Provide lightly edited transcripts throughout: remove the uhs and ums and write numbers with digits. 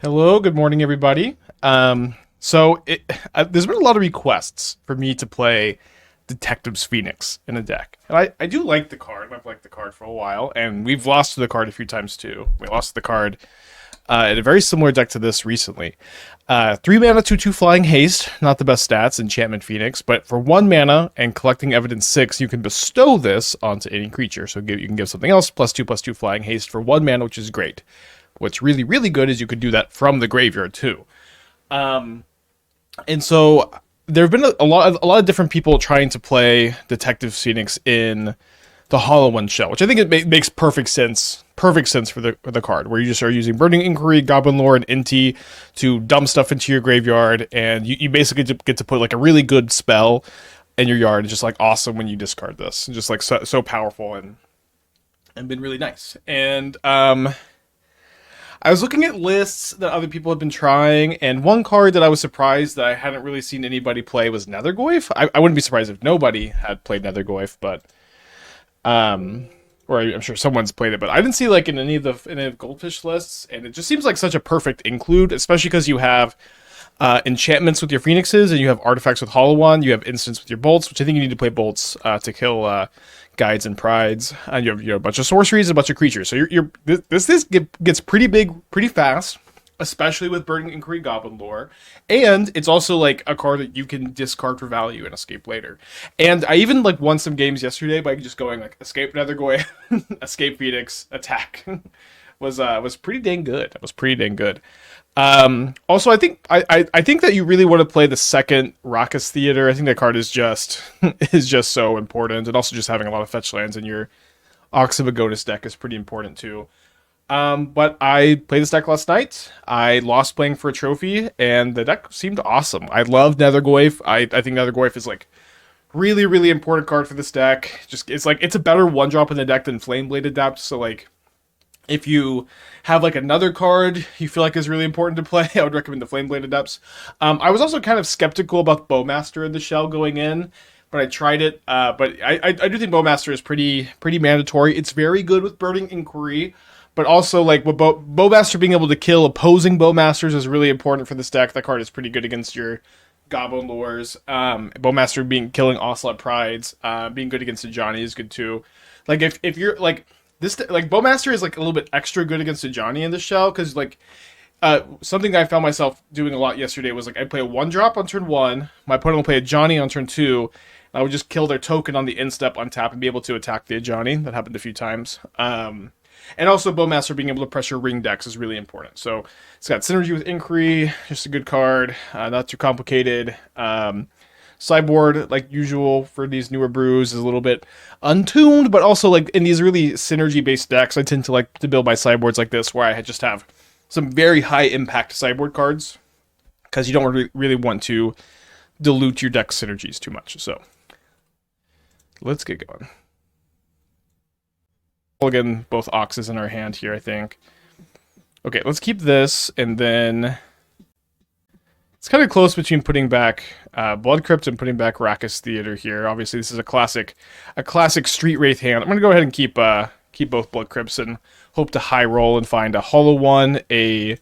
Hello, good morning, everybody. There's been a lot of requests for me to play Detective's Phoenix in a deck. And I do like the card. I've liked the card for a while, and we've lost to the card a few times too. We lost to the card in a very similar deck to this recently. 3 mana, 2/2 Flying Haste, not the best stats, Enchantment Phoenix, but for 1 mana and collecting Evidence 6, you can bestow this onto any creature. So you can give something else, +2/+2 Flying Haste for 1 mana, which is great. What's really, really good is you could do that from the graveyard too. And so there have been a lot of different people trying to play Detective Phoenix in the Hollow One shell, which I think it makes perfect sense for the card, where you just are using Burning Inquiry, Goblin Lore, and Inti to dump stuff into your graveyard, and you basically get to put like a really good spell in your yard. It's just like awesome when you discard this. It's just like so powerful and been really nice. And I was looking at lists that other people have been trying, and one card that I was surprised that I hadn't really seen anybody play was Nethergoyf. I wouldn't be surprised if nobody had played Nethergoyf, but or I'm sure someone's played it, but I didn't see like in any of Goldfish lists, and it just seems like such a perfect include, especially because you have enchantments with your phoenixes, and you have artifacts with Hollow One, you have instants with your bolts, which I think you need to play bolts to kill guides and prides, and you have a bunch of sorceries and a bunch of creatures. So this gets pretty big pretty fast, especially with Burning Inquiry, Goblin Lore, and it's also like a card that you can discard for value and escape later. And I even like won some games yesterday by just going like escape Nethergoyf, escape Phoenix, attack. was pretty dang good. That was pretty dang good. Also, I think that you really want to play the second Raucous Theater. I think that card is just so important, and also just having a lot of fetch lands in your Ox of Agonas deck is pretty important too. But I played this deck last night. I lost playing for a trophy, and the deck seemed awesome. I love Nethergoyf. I think Nethergoyf is like really, really important card for this deck. Just it's a better 1-drop in the deck than Flameblade Adept. So like, if you have like another card you feel like is really important to play, I would recommend the Flameblade Adepts. I was also kind of skeptical about Bowmaster in the shell going in, but I tried it. But I do think Bowmaster is pretty mandatory. It's very good with Burning Inquiry, but also like with Bowmaster being able to kill opposing Bowmasters is really important for this deck. That card is pretty good against your Goblin Lores. Bowmaster killing Ocelot Prides, being good against the Johnny is good too. Like if you're like this, like Bowmaster is like a little bit extra good against a Johnny in the shell, because like something I found myself doing a lot yesterday was like I'd play a 1-drop on turn 1, my opponent will play a Johnny on turn 2, and I would just kill their token on the instep on tap and be able to attack the Johnny. That happened a few times. And also Bowmaster being able to pressure ring decks is really important. So it's got synergy with Inquiry, just a good card, not too complicated. Sideboard, like usual for these newer brews, is a little bit untuned, but also like in these really synergy-based decks, I tend to like to build my sideboards like this, where I just have some very high impact sideboard cards, because you don't really want to dilute your deck synergies too much. So let's get going. Again, both Oxes in our hand here, I think. Okay, let's keep this, and then it's kind of close between putting back Blood Crypt and putting back Raucous Theater here. Obviously, this is a classic Street Wraith hand. I'm going to go ahead and keep both Blood Crypts and hope to high roll and find a Hollow One, the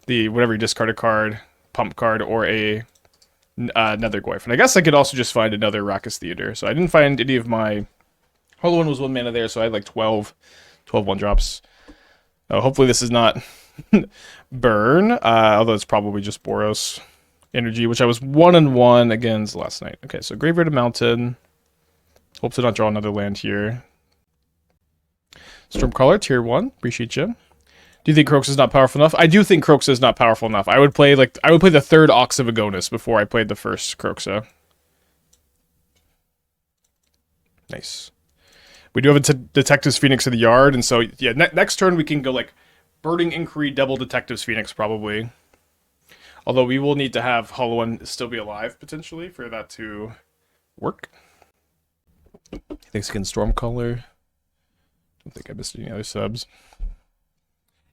whatever you discard a card, pump card, or a Nethergoyf. And I guess I could also just find another Raucous Theater. So I didn't find any of my Hollow One was 1 mana there, so I had like 12 1-drops. Hopefully this is not burn, although it's probably just Boros energy, which I was 1-1 against last night. Okay, so Graveyard of Mountain. Hope to not draw another land here. Stormcaller, tier 1. Appreciate you. Do you think Croaks is not powerful enough? I do think Croaks is not powerful enough. I would play the 3rd Ox of Agonas before I played the first Croaksa. Nice. We do have a Detective's Phoenix in the yard, and so yeah, next turn we can go like Burning Inquiry, double Detective's Phoenix, probably. Although we will need to have Hollow One still be alive, potentially, for that to work. Thanks again, Stormcaller. Don't think I missed any other subs.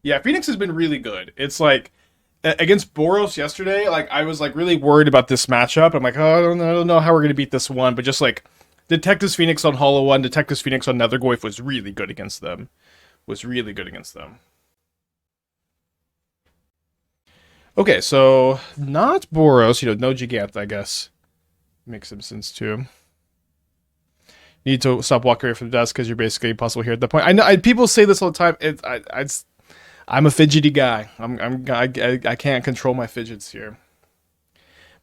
Yeah, Phoenix has been really good. It's like, against Boros yesterday, like, I was like really worried about this matchup. I'm like, oh, I don't know how we're going to beat this one, but just like, Detective's Phoenix on Hollow One, Detective's Phoenix on Nethergoyf was really good against them. was really good against them. Okay, so not Boros, no Gigant, I guess. Makes some sense too. You need to stop walking away from the desk because you're basically impossible here at that point. I know people say this all the time. I'm a fidgety guy. I can't control my fidgets here.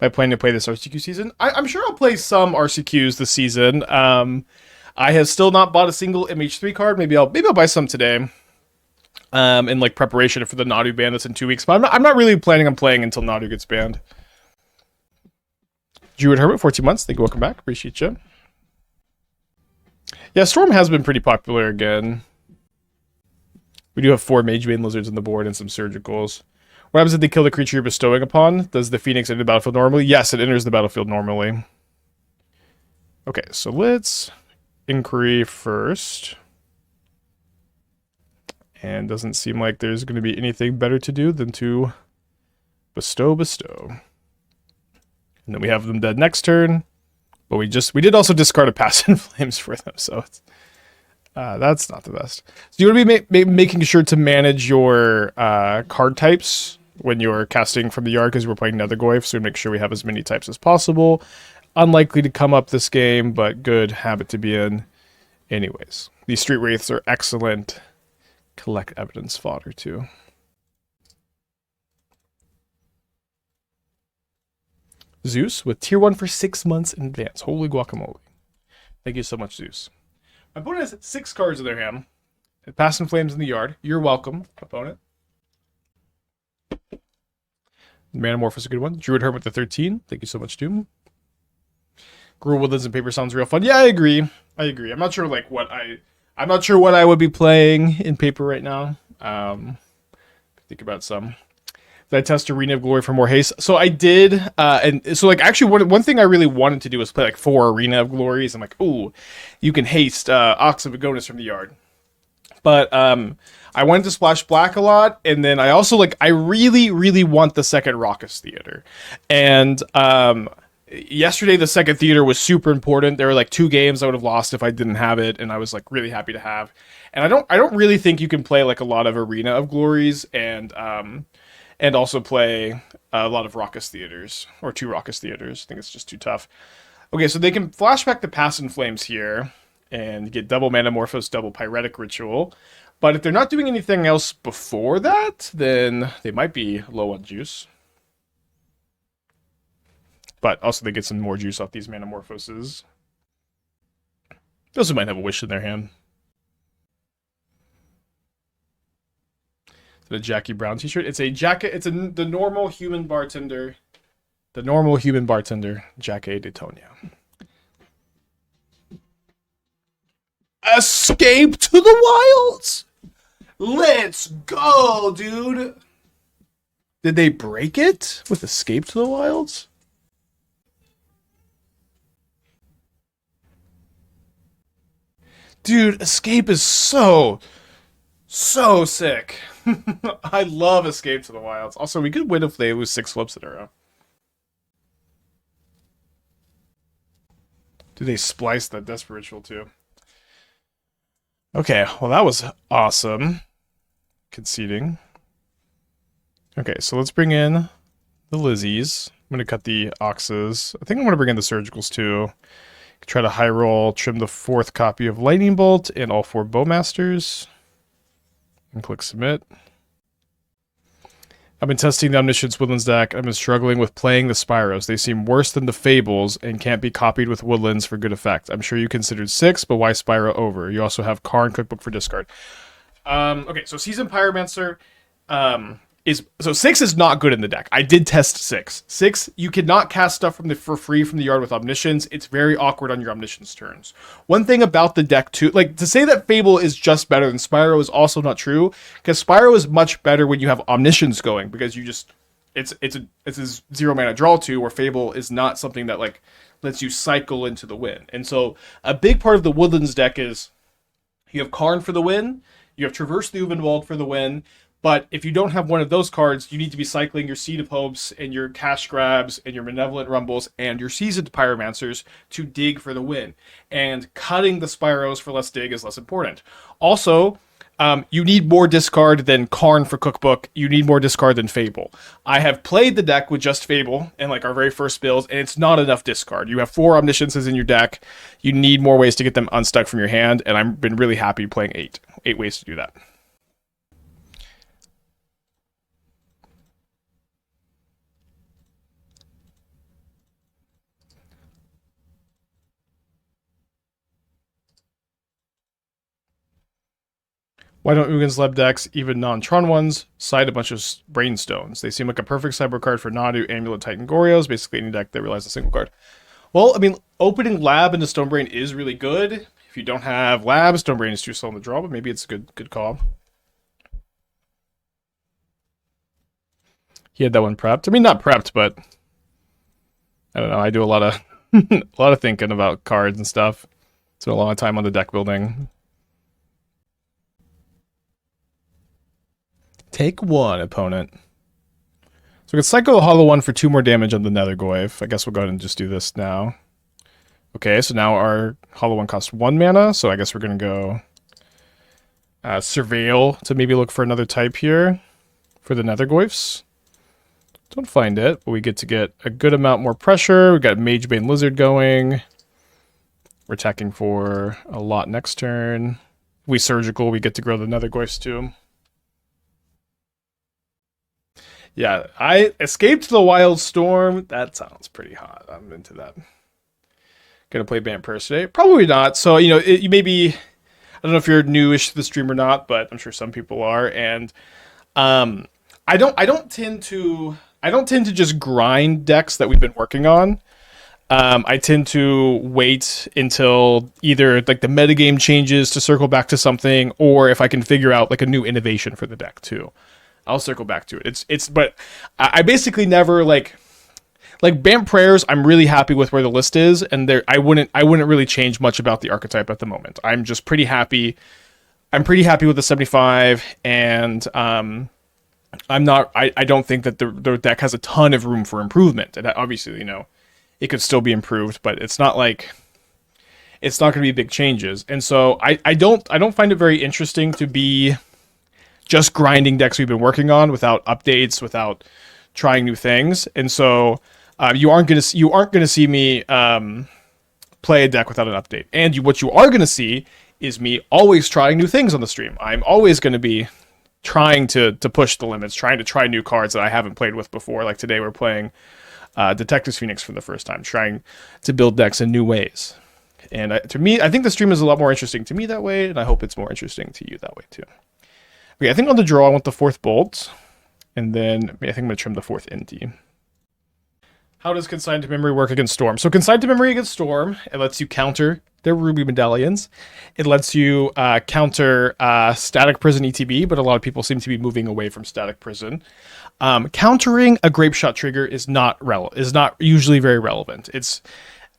Am I planning to play this RCQ season? I'm sure I'll play some RCQs this season. I have still not bought a single MH3 card. Maybe I'll buy some today. In like preparation for the Nadu ban that's in 2 weeks. But I'm not really planning on playing until Nadu gets banned. Druid Hermit, 14 months. Thank you. Welcome back. Appreciate you. Yeah, Storm has been pretty popular again. We do have 4 Magebane Lizards on the board and some Surgicals. What happens if they kill the creature you're bestowing upon? Does the Phoenix enter the battlefield normally? Yes, it enters the battlefield normally. Okay, so let's inquiry first. And doesn't seem like there's going to be anything better to do than to bestow. And then we have them dead next turn. But we did also discard a Pass in Flames for them, so it's, that's not the best. So you want to be making sure to manage your card types when you're casting from the yard, because we're playing Nethergoyf, so we make sure we have as many types as possible. Unlikely to come up this game, but good habit to be in anyways. These Street Wraiths are excellent. Collect evidence fodder too. Zeus with tier 1 for 6 months in advance. Holy guacamole. Thank you so much, Zeus. My opponent has 6 cards in their hand. Passing Flames in the yard. You're welcome, opponent. Manamorph is a good one. Druid Hermit the 13. Thank you so much, Doom. Gruul Woodlands and Paper sounds real fun. Yeah, I agree. I'm not sure I'm not sure what I would be playing in Paper right now. Think about some. Did I test Arena of Glory for more haste? So I did, and so like actually one thing I really wanted to do was play like 4 Arena of Glories. I'm like, ooh, you can haste Ox of Agonas from the yard. But I wanted to splash black a lot, and then I also I really, really want the second Raucous Theater. And yesterday the second theater was super important. There were like 2 games I would have lost if I didn't have it, and I was like really happy to have. And I don't really think you can play like a lot of Arena of Glories and also play a lot of Raucous Theaters, or 2 Raucous Theaters. I think it's just too tough. Okay, so they can flashback the Pass in Flames here and get double Manamorphose, double Pyretic Ritual. But if they're not doing anything else before that, then they might be low on juice. But also they get some more juice off these Manamorphoses. They also might have a Wish in their hand. The Jackie Brown t-shirt. It's a jacket. It's the normal human bartender. The normal human bartender, Jackie Daytonia. Escape to the wilds. Let's go, dude. Did they break it with Escape to the Wilds? Dude, Escape is so sick. I love Escape to the Wilds. Also, we could win if they lose 6 flips in a row. Do they splice that Desperate Ritual too? Okay, well that was awesome. Conceding. Okay, so let's bring in the Lizzies. I'm going to cut the Oxes. I think I'm going to bring in the Surgicals too. Try to high roll, trim the 4th copy of Lightning Bolt and all 4 Bowmasters. And click Submit. I've been testing the Omniscience Woodlands deck. I've been struggling with playing the Spyros. They seem worse than the Fables and can't be copied with Woodlands for good effect. I'm sure you considered 6, but why Spyro over? You also have Karn Cookbook for discard. Okay, so Seasoned Pyromancer so 6 is not good in the deck. I did test 6. 6, you cannot cast stuff for free from the yard with Omniscience. It's very awkward on your Omniscience turns. One thing about the deck too, to say that Fable is just better than Spyro is also not true, because Spyro is much better when you have Omniscience going, because you just it's a 0 mana draw 2, where Fable is not something that lets you cycle into the win. And so a big part of the Woodlands deck is you have Karn for the win, you have Traverse the Uvenwald for the win. But if you don't have one of those cards, you need to be cycling your Seed of Hopes and your Cash Grabs and your Malevolent Rumbles and your Seasoned Pyromancers to dig for the win. And cutting the Spyros for less dig is less important. Also, You need more discard than Karn for Cookbook. You need more discard than Fable. I have played the deck with just Fable in like our very first builds, and it's not enough discard. You have 4 Omnisciences in your deck. You need more ways to get them unstuck from your hand, and I've been really happy playing 8. 8 ways to do that. Why don't Ugin's Leb decks, even non-Tron ones, side a bunch of Brainstones? They seem like a perfect sideboard card for Nadu, Amulet, Titan, Gorios, basically any deck that relies on a single card. Well, I mean, opening Lab into Stonebrain is really good. If you don't have Lab, Stonebrain is too slow in the draw, but maybe it's a good call. He had that one prepped. I mean, not prepped, but I don't know. I do a lot of a lot of thinking about cards and stuff. Spent a lot of time on the deck building. Take 1, opponent. So we can cycle the Hollow 1 for 2 more damage on the Nethergoyf. I guess we'll go ahead and just do this now. Okay, so now our Hollow 1 costs 1 mana, so I guess we're going to go Surveil to maybe look for another type here for the Nethergoyfs. Don't find it, but we get to get a good amount more pressure. We got Magebane Lizard going. We're attacking for a lot next turn. We Surgical, we get to grow the Nethergoyfs too. Yeah, I escaped the Wild Storm. That sounds pretty hot. I'm into that. Gonna play Bant Prayers today? Probably not. So, you know, you may be... I don't know if you're newish to the stream or not, but I'm sure some people are. And I don't tend to just grind decks that we've been working on. I tend to wait until either like the metagame changes to circle back to something, or if I can figure out like a new innovation for the deck too. I'll circle back to it. But I basically never like Bant Prayers. I'm really happy with where the list is, and I wouldn't really change much about the archetype at the moment. I'm just pretty happy. I'm pretty happy with the 75, and I don't think that the deck has a ton of room for improvement. And obviously, you know, it could still be improved, but it's not like it's not going to be big changes. And so I don't find it very interesting to be just grinding decks we've been working on without updates, without trying new things. And so you aren't gonna see me play a deck without an update. And what you are gonna see is me always trying new things on the stream. I'm always gonna be trying to push the limits, trying to try new cards that I haven't played with before. Like today we're playing Detectives Phoenix for the first time, trying to build decks in new ways. And to me, I think the stream is a lot more interesting to me that way, and I hope it's more interesting to you that way too. Okay, I think on the draw I want the 4th Bolt, and then I think I'm going to trim the 4th Inti. How does Consigned to Memory work against Storm? So Consigned to Memory against Storm, it lets you counter their Ruby Medallions. It lets you counter Static Prison ETB, but a lot of people seem to be moving away from Static Prison. Countering a Grapeshot trigger is not usually very relevant.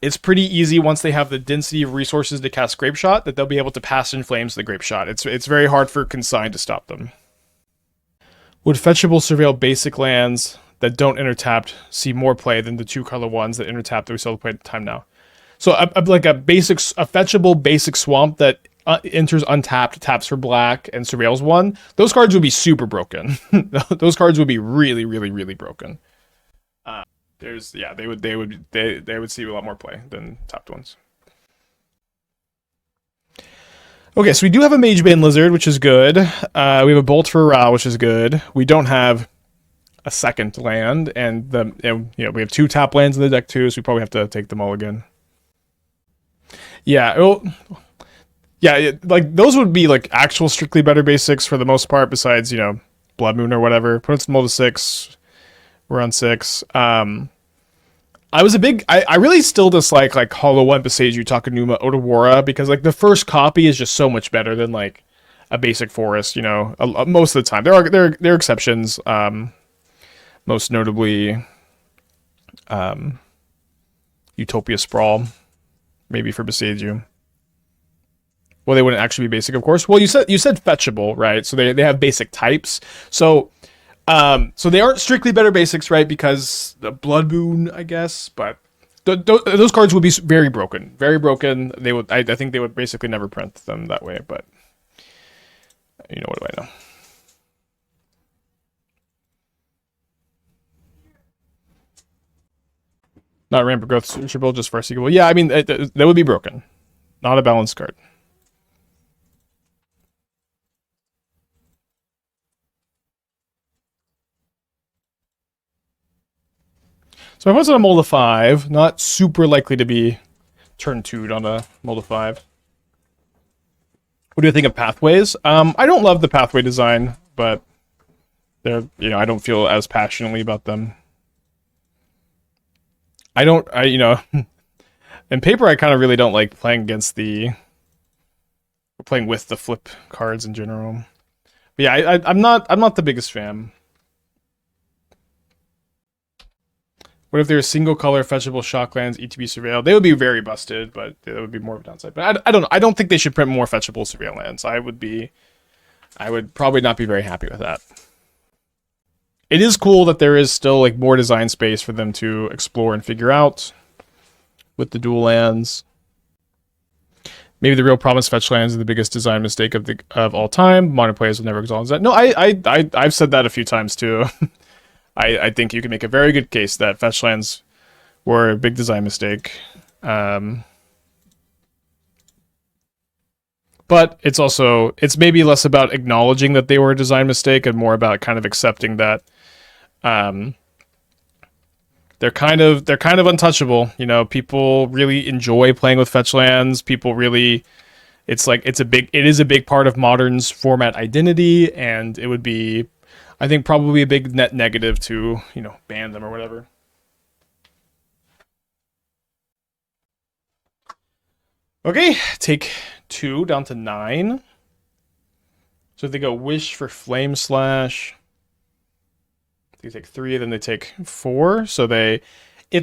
It's pretty easy once they have the density of resources to cast Grapeshot that they'll be able to pass in flames the Grapeshot. It's very hard for Consign to stop them. Would Fetchable surveil basic lands that don't enter tapped see more play than the 2-color ones that enter tapped that we still play at the time now? So like a fetchable basic swamp that enters untapped, taps for black, and surveils 1. Those cards would be super broken. Those cards would be really, really, really broken. They would see a lot more play than tapped ones. Okay, so we do have a Magebane Lizard, which is good. We have a Bolt for Ra, which is good. We don't have a second land, and we have 2 tap lands in the deck too, so we probably have to take the mulligan. Yeah, like those would be like actual strictly better basics for the most part, besides, you know, Blood Moon or whatever. Put some to 6. We're on 6. I really still dislike like Hollow 1, Beseiju, Takanuma, Otawara, because like the first copy is just so much better than like a basic forest, you know, most of the time. There are exceptions, most notably Utopia Sprawl, maybe for Beseiju. Well, they wouldn't actually be basic, of course. Well, you said fetchable, right? So they have basic types. So they aren't strictly better basics, right? Because the Blood Moon, I guess, but those cards would be very broken. Very broken. I think they would basically never print them that way, but You know, what do I know? Not Rampant Growth Searchable, just Farseekable. Yeah, I mean, that would be broken. Not a balanced card. So I was on a mold of 5. Not super likely to be turn 2'd on a mold of 5. What do you think of Pathways? I don't love the Pathway design, but they're, you know, I don't feel as passionately about them. You know, in paper, I kind of really don't like playing with the flip cards in general. But yeah, I'm not the biggest fan. What if they're single color fetchable shocklands, ETB surveil? They would be very busted, but that would be more of a downside. But I don't know. I don't think they should print more fetchable surveil lands. I would probably not be very happy with that. It is cool that there is still like more design space for them to explore and figure out with the dual lands. Maybe the real problem is fetch lands are the biggest design mistake of all time. Modern players will never acknowledge that. No, I've said that a few times too. I think you can make a very good case that fetch lands were a big design mistake. But it's maybe less about acknowledging that they were a design mistake and more about kind of accepting that they're kind of untouchable. You know, people really enjoy playing with fetch lands. People really, it is a big part of Modern's format identity, and it would be, I think, probably a big net negative to, you know, ban them or whatever. Okay, take 2 down to 9. So if they go Wish for Flame Slash, they take 3, then they take 4. So if they do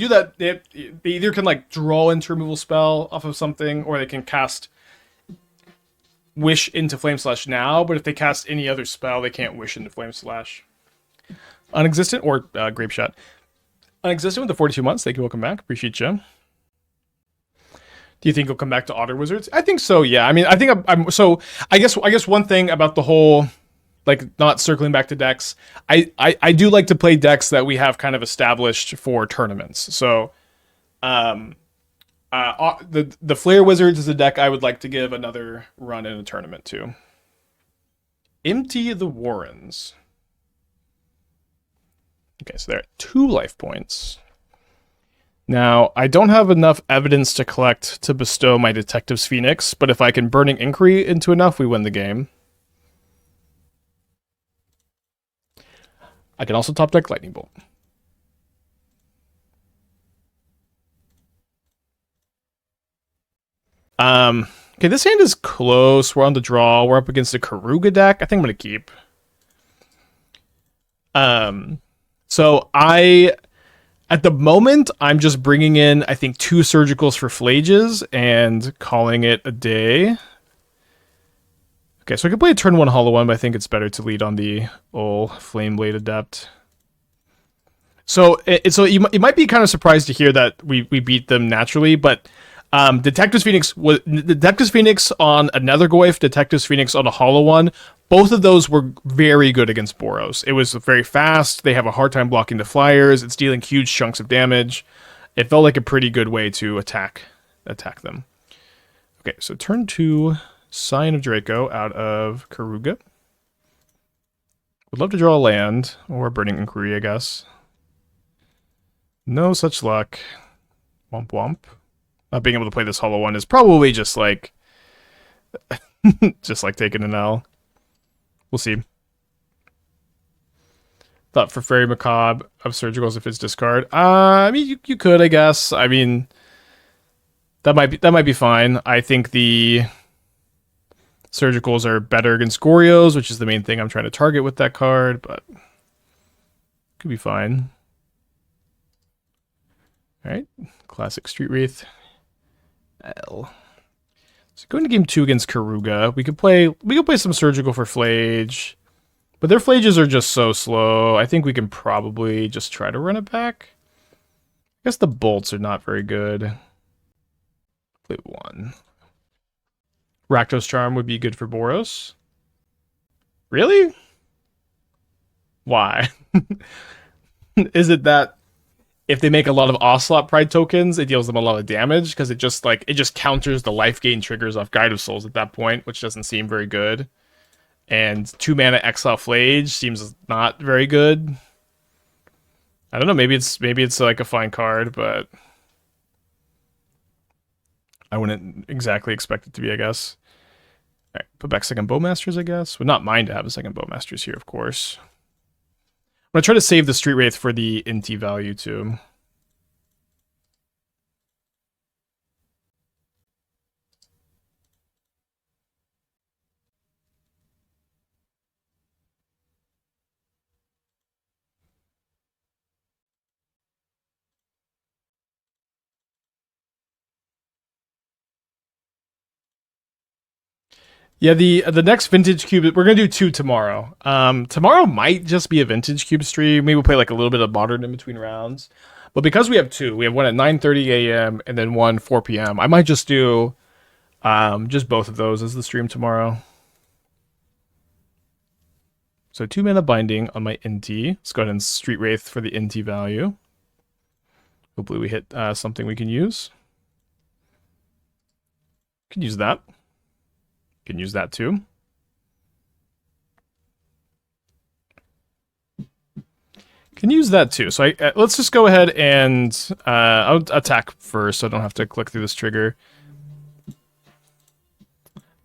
that, they either can like draw into removal spell off of something, or they can cast Wish into Flame Slash now. But if they cast any other spell, they can't Wish into Flame Slash. Unexistent or Grape Shot. Unexistent with the 42 months. Thank you. Welcome back. Appreciate you. Do you think he'll come back to Otter Wizards? I think so. Yeah. I mean, I think I guess one thing about the whole, like, not circling back to decks, I do like to play decks that we have kind of established for tournaments. So, the Flare Wizards is a deck I would like to give another run in a tournament to. Empty the Warrens. Okay, so they're at 2 life points. Now, I don't have enough evidence to collect to bestow my Detective's Phoenix, but if I can Burning Inquiry into enough, we win the game. I can also top deck Lightning Bolt. Okay, this hand is close. We're on the draw. We're up against a Karuga deck. I think I'm going to keep. So at the moment, I'm just bringing in, I think, 2 Surgicals for Flages and calling it a day. Okay, so I could play a turn 1 Hollow One, but I think it's better to lead on the old Flameblade Adept. So you might be kind of surprised to hear that we beat them naturally, but Detective's Phoenix on a Nethergoyf, Detective's Phoenix on a Hollow One. Both of those were very good against Boros. It was very fast. They have a hard time blocking the flyers. It's dealing huge chunks of damage. It felt like a pretty good way to attack them. Okay, so turn 2, Sign of Draco out of Karuga. Would love to draw a land, or Burning Inquiry, I guess. No such luck. Womp womp. Not being able to play this Hollow One is probably just like just like taking an L. We'll see. Thought for Fairy Macabre of Surgicals if it's discard. I mean, you could, I guess. I mean, that might be fine. I think the Surgicals are better against Gorios, which is the main thing I'm trying to target with that card, but could be fine. All right, classic Street Wraith. L. So going to game 2 against Karuga, we could play some Surgical for Flage, but their Flages are just so slow. I think we can probably just try to run it back. I guess the bolts are not very good. Play 1. Rakdos Charm would be good for Boros. Really? Why? Is it that if they make a lot of Ocelot Pride tokens, it deals them a lot of damage because it just counters the life gain triggers off Guide of Souls at that point, which doesn't seem very good. And 2-mana Exile Flage seems not very good. I don't know. Maybe it's like a fine card, but I wouldn't exactly expect it to be. I guess. All right, put back second Bowmasters. I guess would not mind to have a second Bowmasters here, of course. I'm gonna try to save the Street Wraith for the Inti value too. Yeah, the next vintage cube, we're gonna do 2 tomorrow. Tomorrow might just be a vintage cube stream. Maybe we'll play like a little bit of modern in between rounds. But because we have 2, we have one at 9:30 a.m. and then one 4 p.m. I might just do just both of those as the stream tomorrow. So 2-mana binding on my Inti. Let's go ahead and Street Wraith for the Inti value. Hopefully we hit something we can use. Can use that. Can use that too. Can use that too. So let's just go ahead and I'll attack first so I don't have to click through this trigger.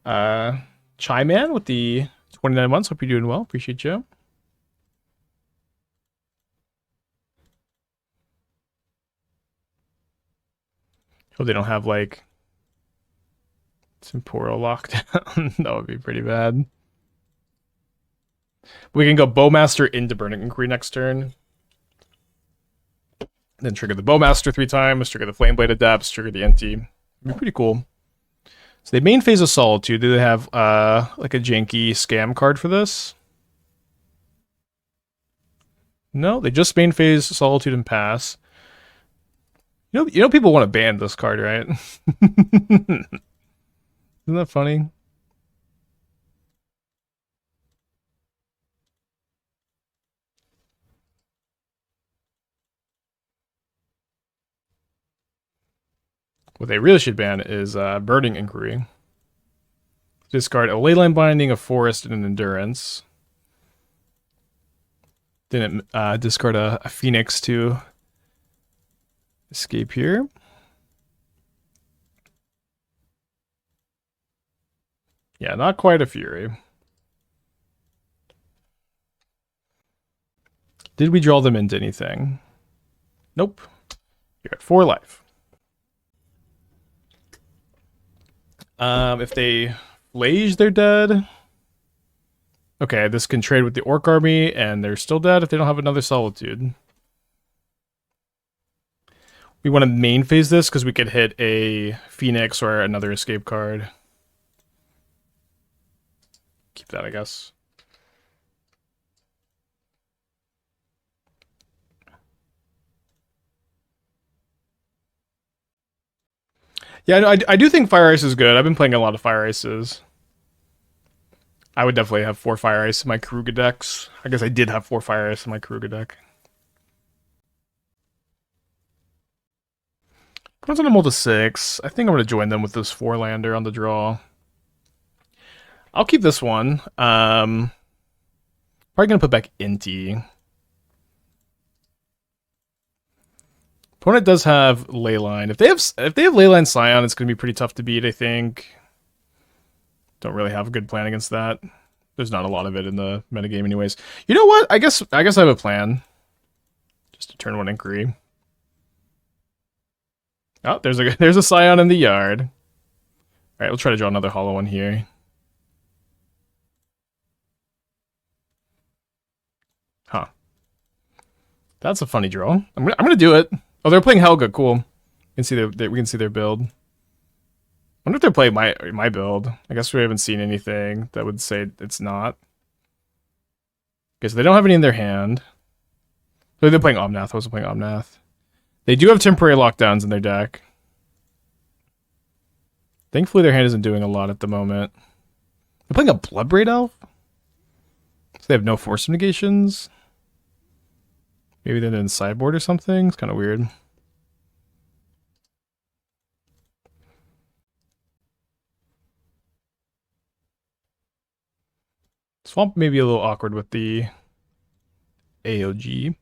Chai-Man with the 29 months. Hope you're doing well. Appreciate you. Hope they don't have like Temporal lockdown. That would be pretty bad. We can go Bowmaster into Burning Inquiry next turn. Then trigger the Bowmaster 3 times, trigger the Flameblade Adept, trigger the Inti. It'd be pretty cool. So they main phase of Solitude. Do they have like a janky scam card for this? No, they just main phase Solitude and pass. You know people want to ban this card, right? Isn't that funny? What they really should ban is Burning Inquiry. Discard a Leyline Binding, a Forest, and an Endurance. Then discard a Phoenix to escape here. Yeah, not quite a Fury. Did we draw them into anything? Nope. You're at 4 life. If they Flage, they're dead. Okay, this can trade with the Orc Army, and they're still dead if they don't have another Solitude. We want to main phase this because we could hit a Phoenix or another escape card. Keep that, I guess. Yeah, I do think Fire Ice is good. I've been playing a lot of Fire Ices. I would definitely have 4 Fire Ice in my Karuga decks. I guess I did have 4 Fire Ice in my Karuga deck. Comes on a mold to 6. I think I'm going to join them with this 4-lander on the draw. I'll keep this one. Probably going to put back Inti. Opponent does have Leyline. If they have Leyline Scion, it's going to be pretty tough to beat, I think. Don't really have a good plan against that. There's not a lot of it in the metagame anyways. You know what? I guess I have a plan. Just a turn 1 Inquiry. Oh, there's a Scion in the yard. Alright, we'll try to draw another hollow one here. Huh. That's a funny draw. I'm gonna do it. Oh, they're playing Helga. Cool. We can see their build. I wonder if they're playing my build. I guess we haven't seen anything that would say it's not. Okay, so they don't have any in their hand. So they're playing Omnath. I wasn't playing Omnath. They do have temporary lockdowns in their deck. Thankfully, their hand isn't doing a lot at the moment. They're playing a Bloodbraid Elf? So they have no force negations? Maybe they're in sideboard or something? It's kind of weird. Swamp may be a little awkward with the AOG.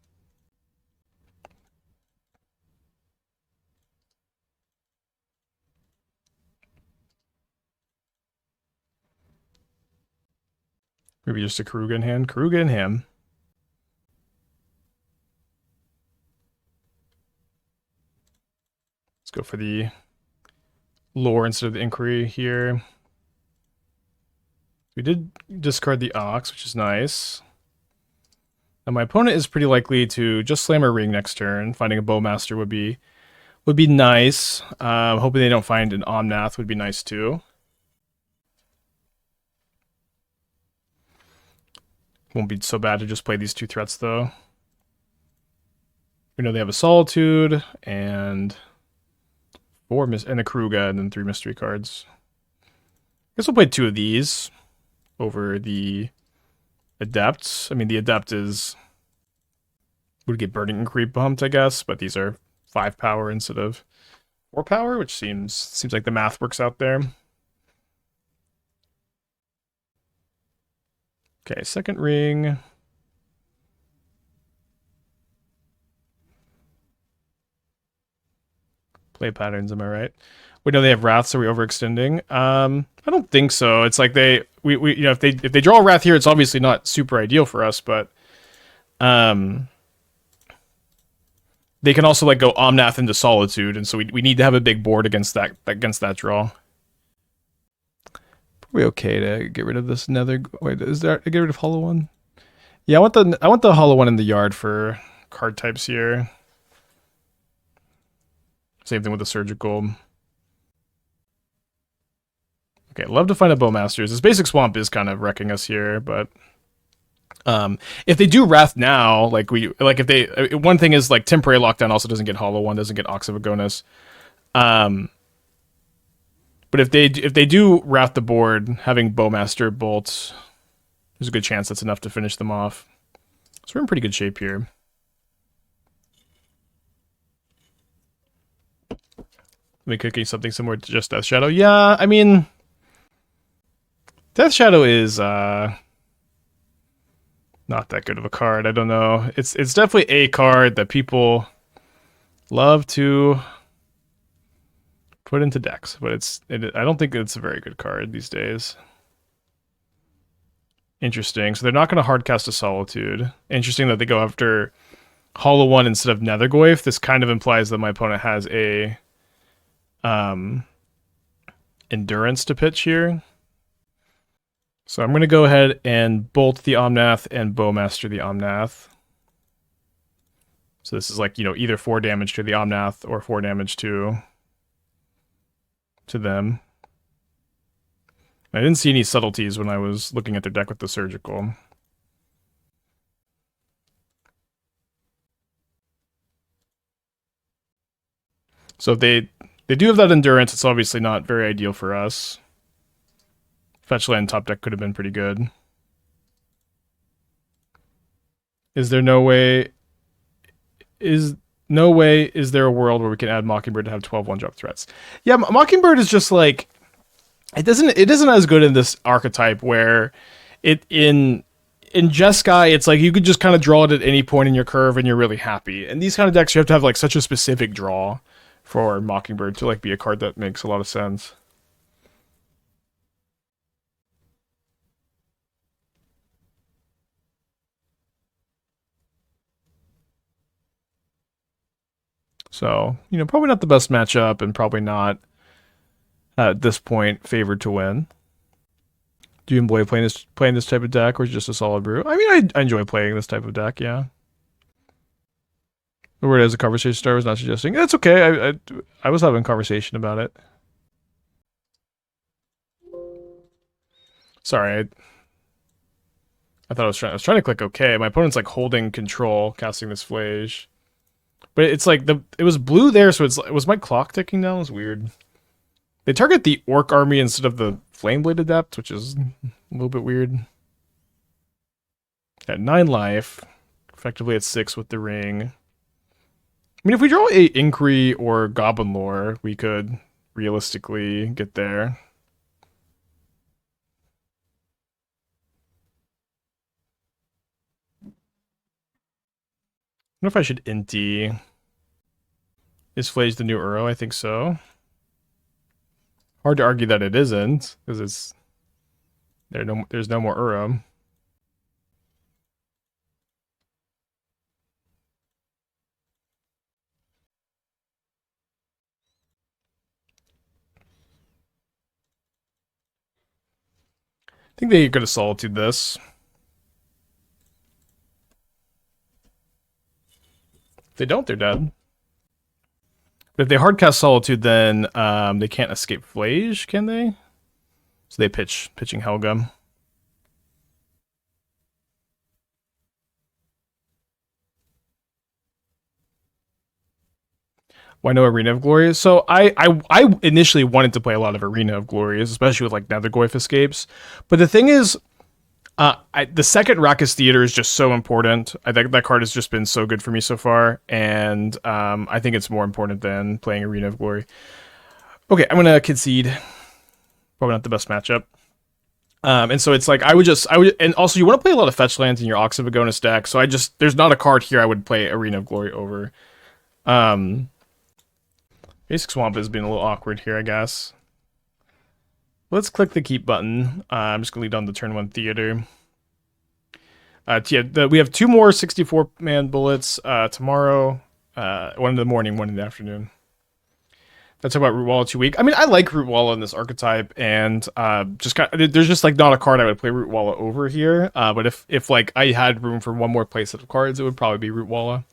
Maybe just a Karuga in hand. Karuga in hand. Let's go for the lore instead of the inquiry here. We did discard the Ox, which is nice. Now my opponent is pretty likely to just slam a ring next turn. Finding a Bowmaster would be nice. Hoping they don't find an Omnath would be nice too. Won't be so bad to just play these two threats though. We know they have a Solitude and a Kruga and then 3 mystery cards. I guess we'll play 2 of these over the Adept. I mean, the Adept would get Burning and Creep bumped, I guess, but these are 5 power instead of 4 power, which seems like the math works out there. Okay, second ring. Play patterns, am I right? We know they have Wrath, so we're overextending. I don't think so. It's like we you know, if they draw a Wrath here, it's obviously not super ideal for us, but they can also like go Omnath into Solitude, and so we need to have a big board against that draw. Probably okay to get rid of this Nether. Wait, is there get rid of Hollow One? Yeah, I want the Hollow One in the yard for card types here. Same thing with the Surgical. Okay, love to find a Bowmasters. This basic Swamp is kind of wrecking us here, but if they do Wrath now, if they one thing is like temporary lockdown also doesn't get Hollow One, doesn't get Ox of Agonas. But if they do Wrath the board, having Bowmaster Bolt, there's a good chance that's enough to finish them off. So we're in pretty good shape here. Maybe cooking something similar to just Death Shadow. Yeah, I mean, Death Shadow is not that good of a card. I don't know. It's definitely a card that people love to put into decks, but I don't think it's a very good card these days. Interesting. So they're not going to hardcast a Solitude. Interesting that they go after Hollow One instead of Nethergoyf. This kind of implies that my opponent has a endurance to pitch here. So I'm going to go ahead and bolt the Omnath and Bowmaster the Omnath. So this is like, you know, either 4 damage to the Omnath or 4 damage to them. I didn't see any subtleties when I was looking at their deck with the Surgical. So if they do have that endurance, it's obviously not very ideal for us. Fetch land top deck could have been pretty good. Is there a world where we can add Mockingbird to have 12 one-drop threats? Yeah, Mockingbird is just like it isn't as good in this archetype where in Jeskai, it's like you could just kind of draw it at any point in your curve and you're really happy. And these kind of decks, you have to have like such a specific draw for Mockingbird to like be a card that makes a lot of sense. So, you know, probably not the best matchup and probably not at this point favored to win. Do you enjoy playing this type of deck, or is it just a solid brew? I mean, I enjoy playing this type of deck, yeah. The word as a conversation starter was not suggesting. That's okay. I was having a conversation about it. Sorry, I thought I was trying to click OK. My opponent's like holding control, casting this Flage. But it's like it was blue there, so was my clock ticking down? It was weird. They target the Orc army instead of the Flameblade Adept, which is a little bit weird. At 9 life, effectively at 6 with the ring. I mean, if we draw a Inquiry or Goblin Lore, we could realistically get there. I don't know if I should Inti. Is Flage the new Uro? I think so. Hard to argue that it isn't, because it's there's no more Uro. I think they could have Solitude this. If they don't, they're dead. But if they hardcast Solitude, then they can't escape Flage, can they? So they pitching Helga. Why no Arena of Glories? So I initially wanted to play a lot of Arena of Glories, especially with like Nethergoyf escapes. But the thing is, the second Raucous Theater is just so important. I think that card has just been so good for me so far, and I think it's more important than playing Arena of Glory. Okay, I'm gonna concede. Probably not the best matchup. And so it's like I would, and also you want to play a lot of fetch lands in your Ox of Agonas deck. So there's not a card here I would play Arena of Glory over. Basic Swamp has been a little awkward here, I guess. Let's click the keep button. I'm just gonna lead on the turn 1 theater. We have 2 more 64-man bullets tomorrow. 1 in the morning, 1 in the afternoon. That's about Root Walla 2 week. I mean, I like Root Walla in this archetype, and there's just like not a card I would play Root Walla over here. But if like I had room for one more playset of cards, it would probably be Root Walla.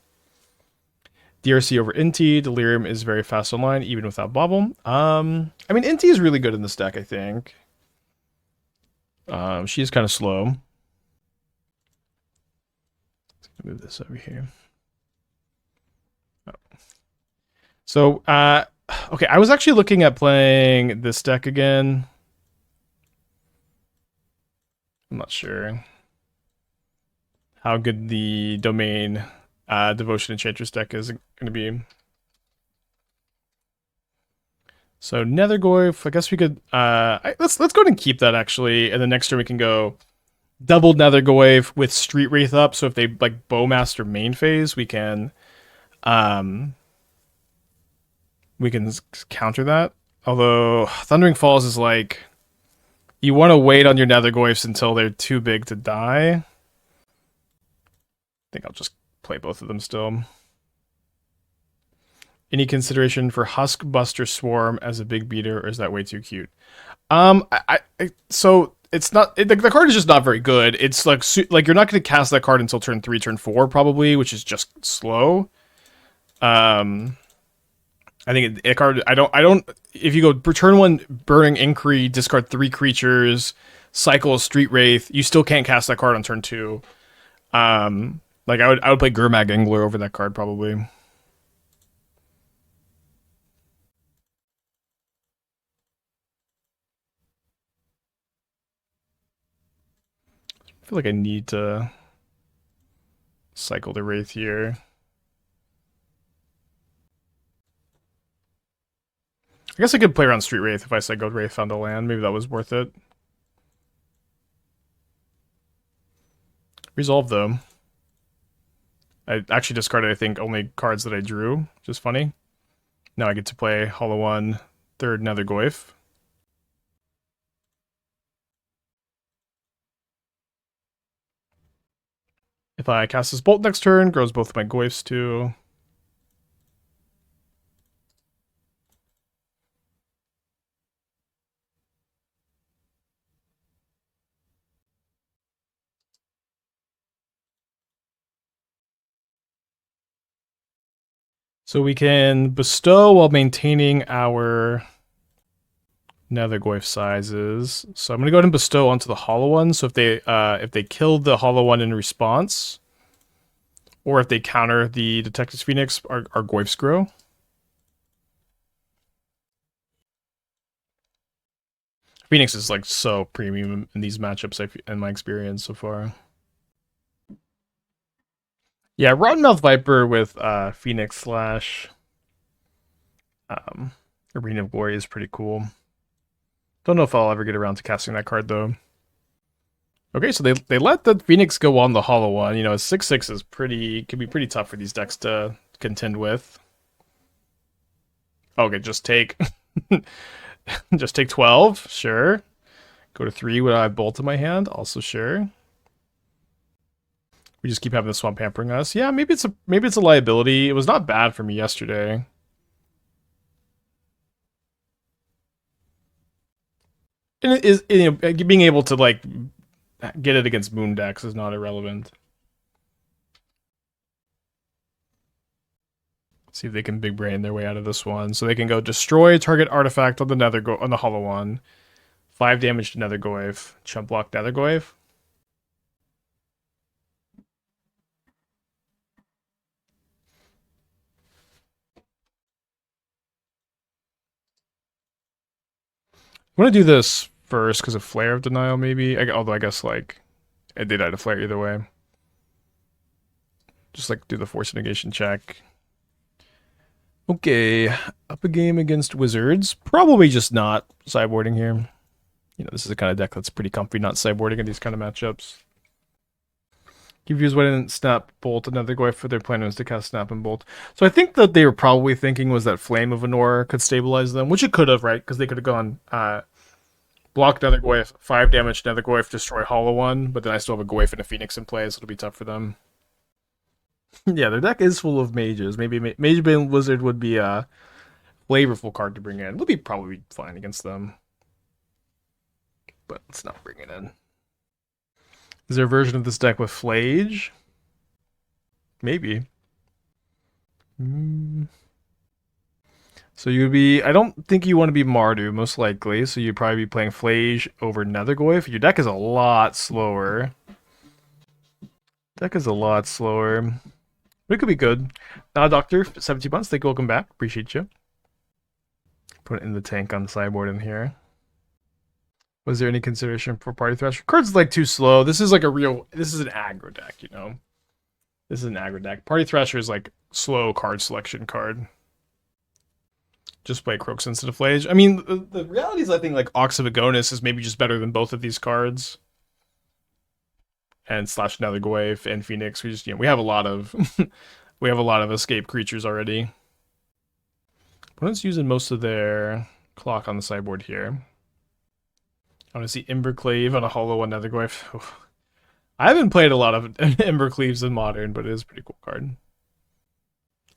DRC over Inti. Delirium is very fast online, even without Bobble. I mean, Inti is really good in this deck, I think. She is kind of slow. Let's move this over here. Oh. So, okay, I was actually looking at playing this deck again. I'm not sure how good the Domain Devotion Enchantress deck is going to be. So Nethergoyf, I guess we could let's go ahead and keep that actually, and then next turn we can go double Nethergoyf with Street Wraith up. So if they like Bowmaster main phase, we can counter that. Although Thundering Falls is like, you want to wait on your Nethergoyfs until they're too big to die. I think I'll just play both of them still. Any consideration for Huskbuster Swarm as a big beater, or is that way too cute? So it's not, the card is just not very good. It's like you're not going to cast that card until turn 3, turn 4 probably, which is just slow. I think a card, I don't, if you go turn 1 Burning Inquiry, discard 3 creatures, cycle a Street Wraith, you still can't cast that card on turn 2. Like I would play Gurmag Angler over that card probably. I feel like I need to cycle the Wraith here. I guess I could play around Street Wraith if I cycled Wraith, found a land. Maybe that was worth it. Resolve though. I actually discarded, I think, only cards that I drew, which is funny. Now I get to play Hollow 1, 3rd Nethergoyf. If I cast this Bolt next turn, grows both of my Goyfs too. So we can bestow while maintaining our Nethergoyf sizes. So I'm gonna go ahead and bestow onto the Hollow One. So if they kill the Hollow One in response, or if they counter the Detective's Phoenix, our Goyfs grow. Phoenix is like so premium in these matchups in my experience so far. Yeah, Rottenmouth Viper with Phoenix slash Arena of Glory is pretty cool. Don't know if I'll ever get around to casting that card though. Okay, so they let the Phoenix go on the hollow one. You know, a 6/6 is can be pretty tough for these decks to contend with. Okay, just take just take 12, sure. Go to 3 when I have Bolt in my hand, also sure. We just keep having the Swamp hampering us. Yeah, maybe it's a liability. It was not bad for me yesterday. And it is, you know, being able to like get it against moon decks is not irrelevant. See if they can big brain their way out of this one. So they can go destroy target artifact on the hollow one. 5 damage to Nethergoyf. Chump block Nethergoyf. I'm gonna do this first because of Flare of Denial, maybe. Although I guess like it did die to Flare either way. Just like do the Force Negation check. Okay, up a game against Wizards. Probably just not sideboarding here. You know, this is the kind of deck that's pretty comfy not sideboarding in these kind of matchups. Give views when in Snap, Bolt, another Goyf for their plan was to cast Snap and Bolt. So I think that they were probably thinking was that Flame of Anor could stabilize them, which it could have, right? Because they could have gone block Nethergoyf, 5 damage Nethergoyf, destroy Hollow One, but then I still have a Goyf and a Phoenix in play, so it'll be tough for them. Yeah, their deck is full of mages. Maybe Magebane Lizard would be a flavorful card to bring in. It would be probably fine against them. But let's not bring it in. Is there a version of this deck with Flage? Maybe. So you'd be... I don't think you want to be Mardu, most likely. So you'd probably be playing Flage over Nethergoyf. Your deck is a lot slower. But it could be good. Doctor, 17 months. Thank you. Welcome back. Appreciate you. Put it in the tank on the sideboard in here. Was there any consideration for Party Thrasher? Card's like too slow. This is like this is an aggro deck, you know? This is an aggro deck. Party Thrasher is like slow card selection card. Just play Croaks instead of Flage. I mean, the reality is I think like Ox of Agonas is maybe just better than both of these cards. And slash Nethergoyf and Phoenix. We just, you know, we have a lot of we have a lot of escape creatures already. Opponent's using most of their clock on the sideboard here. I want to see Embercleave on a hollow on Nethergoyf. I haven't played a lot of Embercleaves in Modern, but it is a pretty cool card.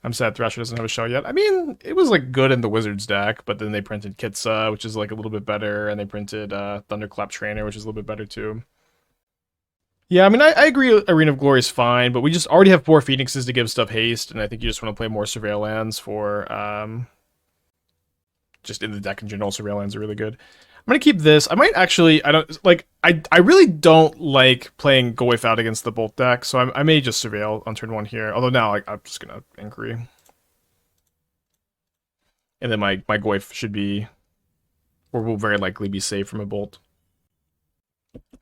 I'm sad Thrasher doesn't have a show yet. I mean, it was like good in the Wizards deck, but then they printed Kitsa, which is like a little bit better, and they printed Thunderclap Trainer, which is a little bit better too. Yeah, I mean, I agree Arena of Glory is fine, but we just already have 4 Phoenixes to give stuff haste, and I think you just want to play more Surveil lands for, just in the deck in general, Surveil lands are really good. I'm going to keep this. I might actually, I really don't like playing Goyf out against the Bolt deck, so I may just Surveil on turn 1 here, although now I'm just going to Inquiry. And then my Goyf should be, or will very likely be safe from a Bolt.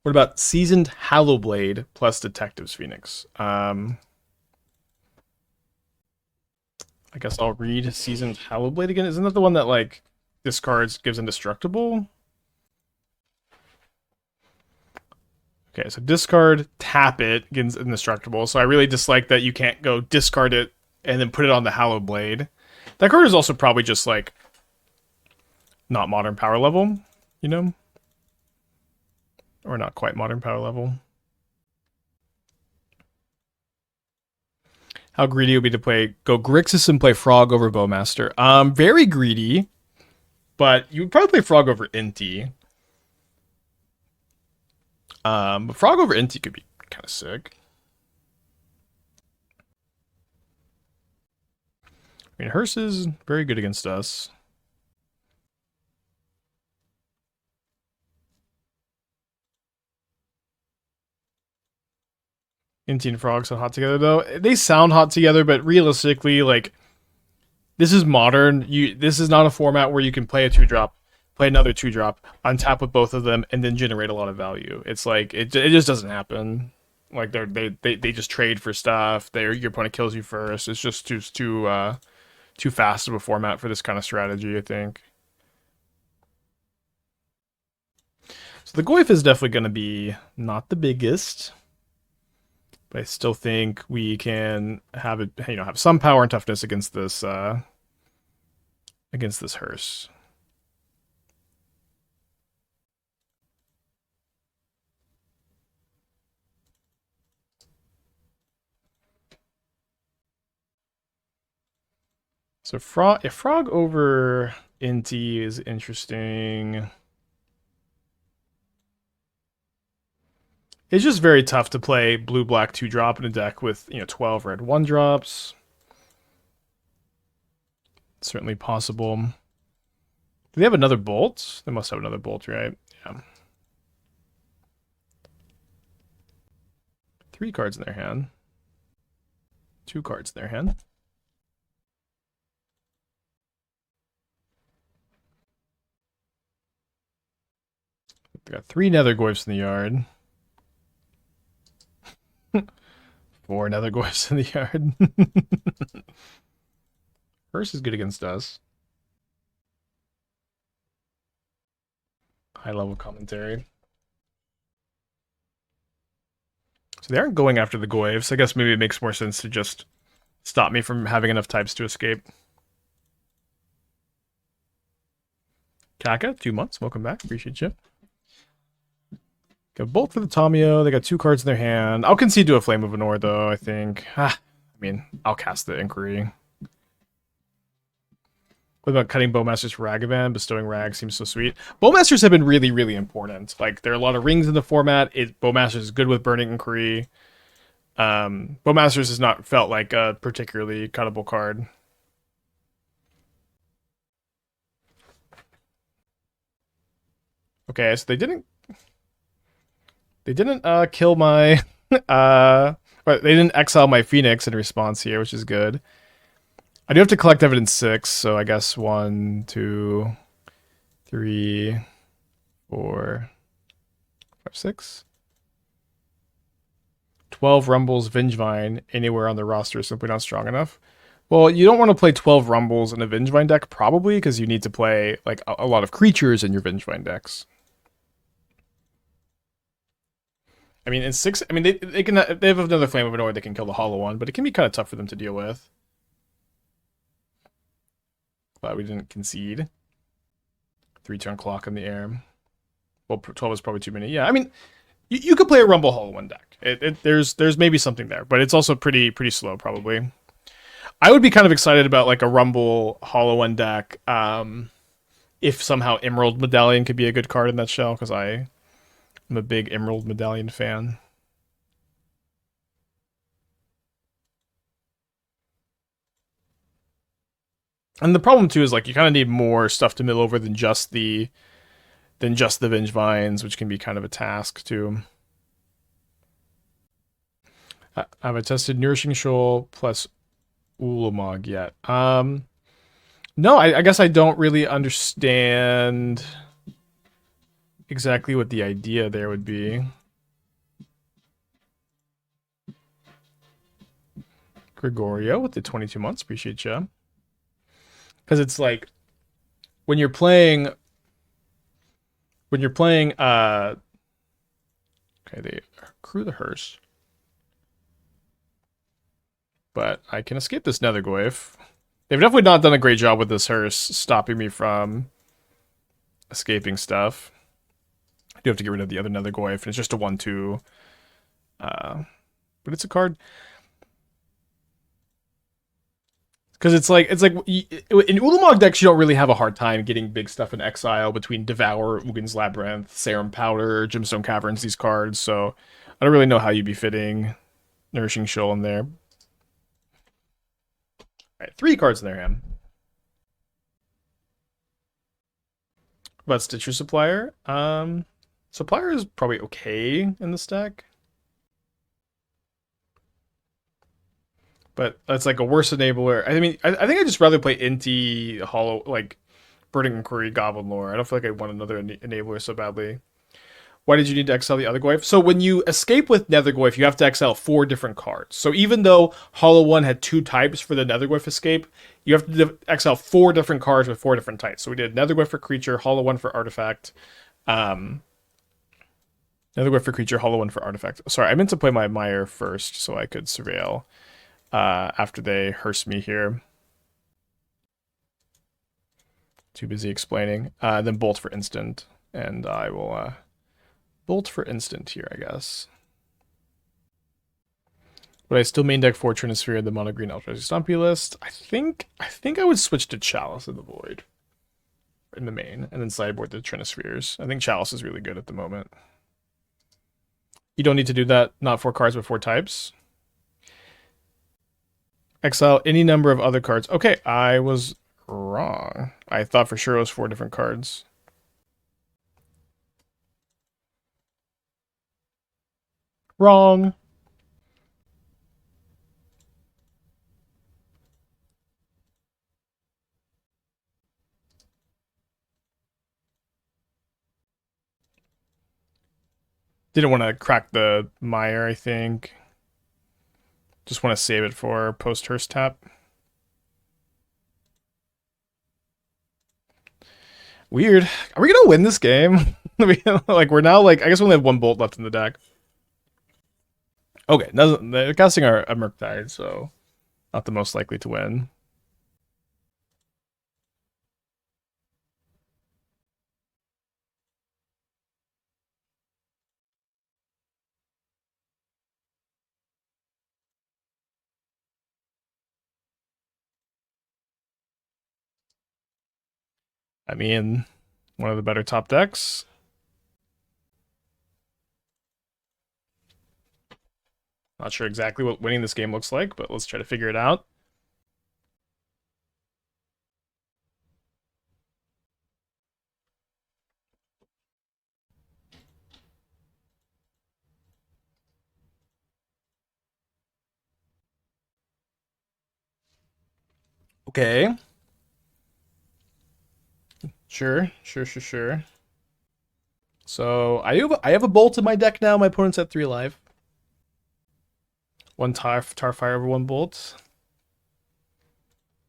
What about Seasoned Hallowblade plus Detective's Phoenix? I guess I'll read Seasoned Hallowblade again. Isn't that the one that, like, discards, gives indestructible? Okay, so discard, tap it, gives indestructible. So I really dislike that you can't go discard it and then put it on the Hallowblade. That card is also probably just, like, not modern power level, you know? Or not quite modern power level. How greedy it would be to go Grixis and play Frog over Bowmaster. Very greedy, but you would probably play Frog over Inti. But Frog over Inti could be kind of sick. I mean, Hearse is very good against us. Inti and Frog sound hot together, though. They sound hot together, but realistically, like, this is modern. This is not a format where you can play a 2-drop play another 2-drop, untap with both of them, and then generate a lot of value. It's like it just doesn't happen. Like they just trade for stuff. Your opponent kills you first. It's just too fast of a format for this kind of strategy, I think. So the Goyf is definitely going to be not the biggest, but I still think we can have it, have some power and toughness against this hearse. So frog over Inti is interesting. It's just very tough to play blue-black 2-drop in a deck with 12 red 1-drops. Certainly possible. Do they have another bolt? They must have another bolt, right? Yeah. 3 cards in their hand. 2 cards in their hand. They got 3 Nethergoyfs in the yard. 4 Nethergoyfs in the yard. First is good against us. High level commentary. So they aren't going after the Goyfs. I guess maybe it makes more sense to just stop me from having enough types to escape. Kaka, 2 months. Welcome back. Appreciate you. Got bolt for the Tamio. They got 2 cards in their hand. I'll concede to a Flame of Anor, though, I think. I mean, I'll cast the Inquiry. What about cutting Bowmasters for Ragavan? Bestowing Rag seems so sweet. Bowmasters have been really, really important. Like, there are a lot of rings in the format. Bowmasters is good with Burning Inquiry. Bowmasters has not felt like a particularly cuttable card. Okay, so they didn't kill my but they didn't exile my Phoenix in response here, which is good. I do have to collect evidence 6, so I guess 1, 2, 3, 4, 5, 6. 12 Rumbles, Vengevine anywhere on the roster is simply not strong enough. Well, you don't want to play 12 Rumbles in a Vengevine deck, probably, because you need to play like a lot of creatures in your Vengevine decks. I mean, in 6, I mean, they have another Flame of Anor they can kill the Hollow one, but it can be kind of tough for them to deal with. But we didn't concede. 3-turn clock in the air. Well, 12 is probably too many. Yeah, I mean, you could play a Rumble Hollow one deck. There's maybe something there, but it's also pretty slow probably. I would be kind of excited about like a Rumble Hollow one deck. If somehow Emerald Medallion could be a good card in that shell, because I'm a big Emerald Medallion fan. And the problem too is like you kind of need more stuff to mill over than just the Vengevines, which can be kind of a task too. Have I tested Nourishing Shoal plus Ulamog yet? No, I guess I don't really understand exactly what the idea there would be. Gregorio with the 22 months, appreciate you. Because it's like when you're playing okay, they accrue the hearse. But I can escape this Nethergoyf. They've definitely not done a great job with this hearse stopping me from escaping stuff. I do have to get rid of the other Nethergoyf, and it's just a 1/2. But it's a card. Because it's like in Ulamog decks, you don't really have a hard time getting big stuff in exile between Devour, Ugin's Labyrinth, Serum Powder, Gemstone Caverns, these cards. So I don't really know how you'd be fitting Nourishing Shoal in there. Alright, 3 cards in their hand. What about Stitcher Supplier? Supplier is probably okay in this deck. But that's like a worse enabler. I mean, I think I'd just rather play Inti Hollow, like Burning Inquiry, Goblin Lore. I don't feel like I want another enabler so badly. Why did you need to exile the other Goyf? So when you escape with Nethergoyf, you have to exile 4 different cards. So even though Hollow 1 had 2 types for the Nethergoyf escape, you have to exile 4 different cards with 4 different types. So we did Nethergoyf for creature, Hollow 1 for artifact. Nethergoyf for creature, Hollow 1 for artifact. Sorry, I meant to play my Mire first so I could surveil after they hearse me here. Too busy explaining. Then Bolt for instant. And I will... Bolt for instant here, I guess. But I still main deck for Trinisphere and the mono green Ultra Stompy list. I think I would switch to Chalice in the Void in the main, and then sideboard the Trinispheres. I think Chalice is really good at the moment. You don't need to do that. Not 4 cards, but 4 types. Exile any number of other cards. Okay, I was wrong. I thought for sure it was 4 different cards. Wrong. Didn't want to crack the Mire, I think. Just want to save it for post-Hearst tap. Weird. Are we gonna win this game? Like, we're now, like, I guess we only have 1 Bolt left in the deck. Okay, they're casting a Murktide, so not the most likely to win. I mean, one of the better top decks. Not sure exactly what winning this game looks like, but let's try to figure it out. Okay. Sure. So I have a Bolt in my deck now. My opponent's at 3 life. 1 tar fire over 1 Bolt.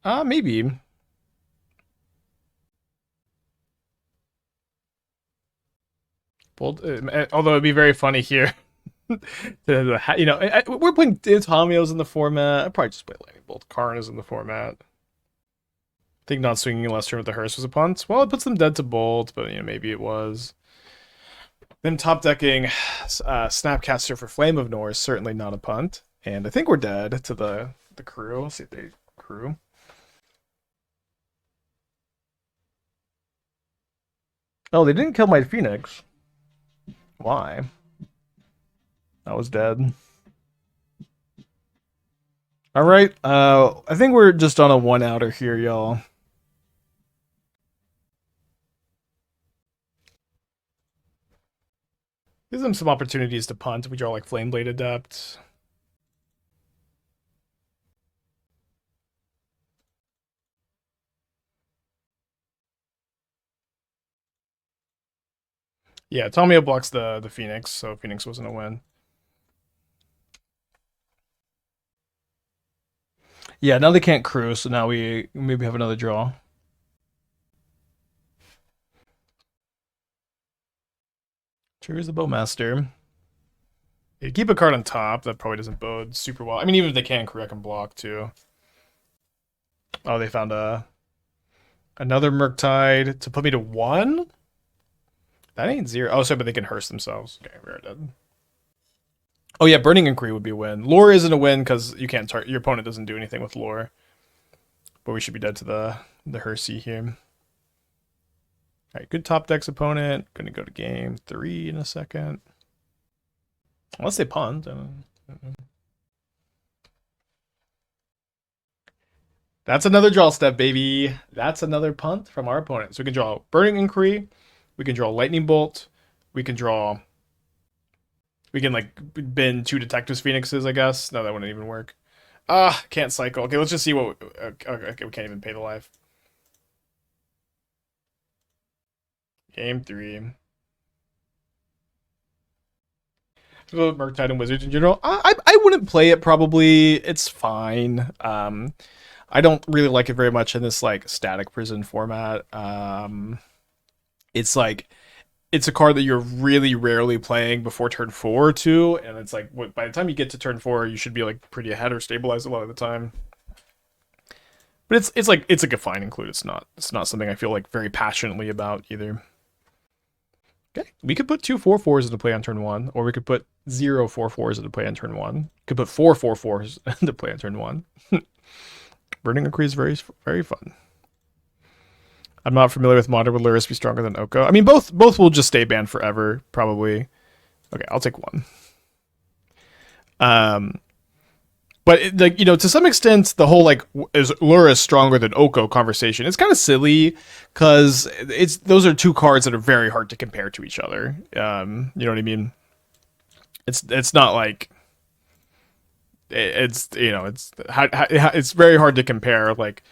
Maybe. Bolt. Although it'd be very funny here. You know, we're playing Tamiyo's in the format. I'd probably just play Lightning Bolt. Karn is in the format. I think not swinging last turn with the Hearse was a punt. Well, it puts them dead to Bolt, but you know, maybe it was. Then top decking Snapcaster for Flame of Norse, certainly not a punt. And I think we're dead to the crew. Let's see if they crew. Oh, they didn't kill my Phoenix. Why? I was dead. All right. I think we're just on a 1-outer here, y'all. Gives them some opportunities to punt. We draw like Flameblade Adept. Yeah, Tamiyo blocks the Phoenix, so Phoenix wasn't a win. Yeah, now they can't crew, so now we maybe have another draw. Here's the Bowmaster. You keep a card on top, that probably doesn't bode super well. I mean, even if they can crew, I can block too. Oh, they found another Murktide to put me to 1? That ain't 0. Oh, sorry, but they can hearse themselves. Okay, we're dead. Oh yeah, Burning Inquiry would be a win. Lore isn't a win because you can't your opponent doesn't do anything with Lore. But we should be dead to the Hersey here. Alright, good top decks opponent. Gonna go to game 3 in a second. Unless they punt. I don't know. That's another draw step, baby. That's another punt from our opponent. So we can draw Burning Inquiry. We can draw Lightning Bolt. We can draw... We can, like, bin 2 Detectives Phoenixes, I guess. No, that wouldn't even work. Can't cycle. Okay, let's just see what... Okay, we can't even pay the life. Game 3. Murktide and Wizards in general, I wouldn't play it probably. It's fine. I don't really like it very much in this like static prison format. It's like it's a card that you're really rarely playing before turn 4 too, and it's like by the time you get to turn 4, you should be like pretty ahead or stabilized a lot of the time. But it's like a fine include. It's not something I feel like very passionately about either. Okay, we could put 2/4/4s into play on turn 1, or we could put 0/4/4s into play on turn 1. Could put 4/4/4s into play on turn 1. Burning Decree is very fun. I'm not familiar with modern. Would Lurrus be stronger than Oko? I mean, both will just stay banned forever, probably. Okay, I'll take one. But like to some extent, the whole like is Lurrus stronger than Oko conversation is kind of silly because those are two cards that are very hard to compare to each other. You know what I mean? It's not like it's very hard to compare like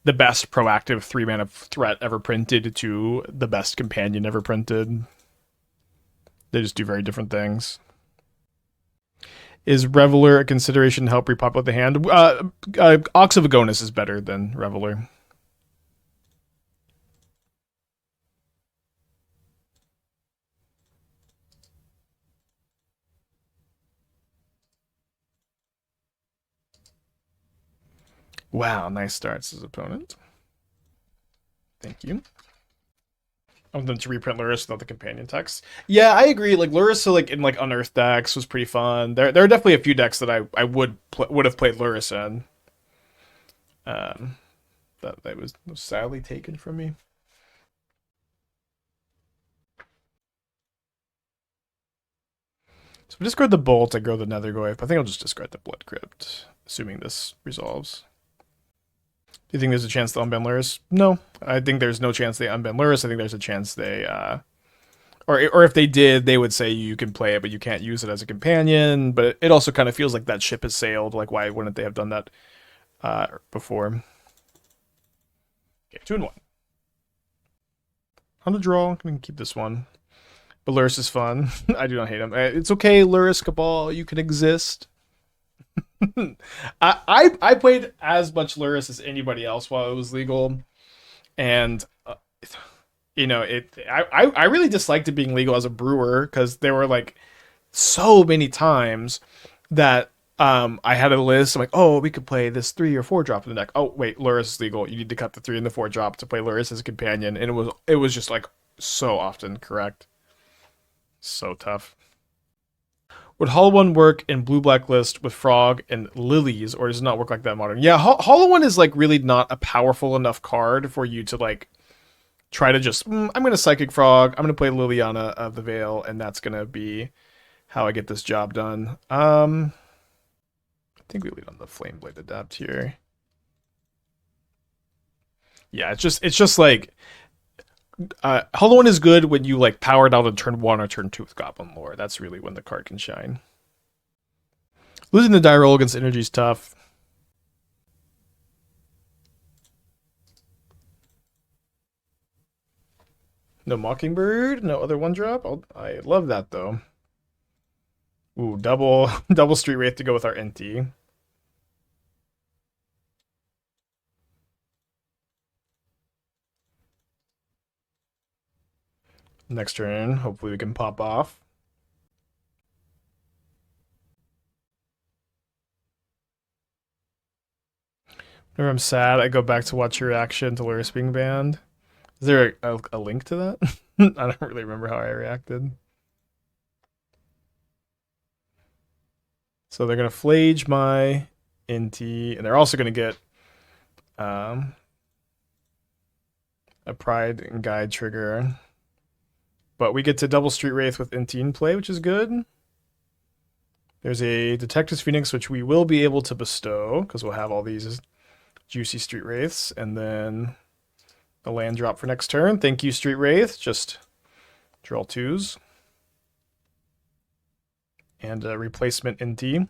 the best proactive 3-mana threat ever printed to the best companion ever printed. They just do very different things. Is Reveler a consideration to help repopulate the hand? Ox of Agonas is better than Reveler. Wow, nice starts as opponent. Thank you. I want them to reprint Lurrus without the companion text. Yeah, I agree. Like Lurrus, like in like unearthed decks was pretty fun. There are definitely a few decks that I would have played Lurrus in. That was sadly taken from me. So we discard the Bolt, I grow the Nethergoyf. I think I'll just discard the Blood Crypt, assuming this resolves. Do you think there's a chance they'll unban Lurrus? No. I think there's no chance they unban Lurrus. I think there's a chance they or if they did, they would say you can play it, but you can't use it as a companion. But it also kind of feels like that ship has sailed. Like, why wouldn't they have done that before? Okay, 2 and 1. On the draw, I'm gonna keep this one. But Lurrus is fun. I do not hate him. It's okay, Lurrus Cabal. You can exist. I played as much Lurrus as anybody else while it was legal, and I really disliked it being legal as a brewer because there were like so many times that I had a list. I'm like, oh, we could play this 3 or 4 drop in the deck. Oh wait, Lurrus is legal. You need to cut the 3 and the 4 drop to play Lurrus as a companion, and it was just like so often correct. So tough. Would Hollow One work in Blue Blacklist with Frog and Lilies, or does it not work like that in Modern? Yeah, Hollow One is like really not a powerful enough card for you to like try to just I'm gonna Psychic Frog, I'm gonna play Liliana of the Veil, and that's gonna be how I get this job done. I think we lead on the Flameblade Adept here. Yeah, it's just like Hollow One is good when you like power it out on turn 1 or turn 2 with Goblin Lore. That's really when the card can shine. Losing the die roll against energy is tough. No Mockingbird, no other 1-drop. I love that though. Ooh, double Street Wraith to go with our Inti. Next turn, hopefully we can pop off. Whenever I'm sad, I go back to watch your reaction to Lurrus being banned. Is there a link to that? I don't really remember how I reacted. So they're going to Flage my Inti, and they're also going to get a Pride and Guide trigger. But we get to double Street Wraith with Inti in play, which is good. There's a Detective's Phoenix, which we will be able to bestow, because we'll have all these juicy Street Wraiths, and then a land drop for next turn. Thank you, Street Wraith. Just draw 2s. And a replacement Inti.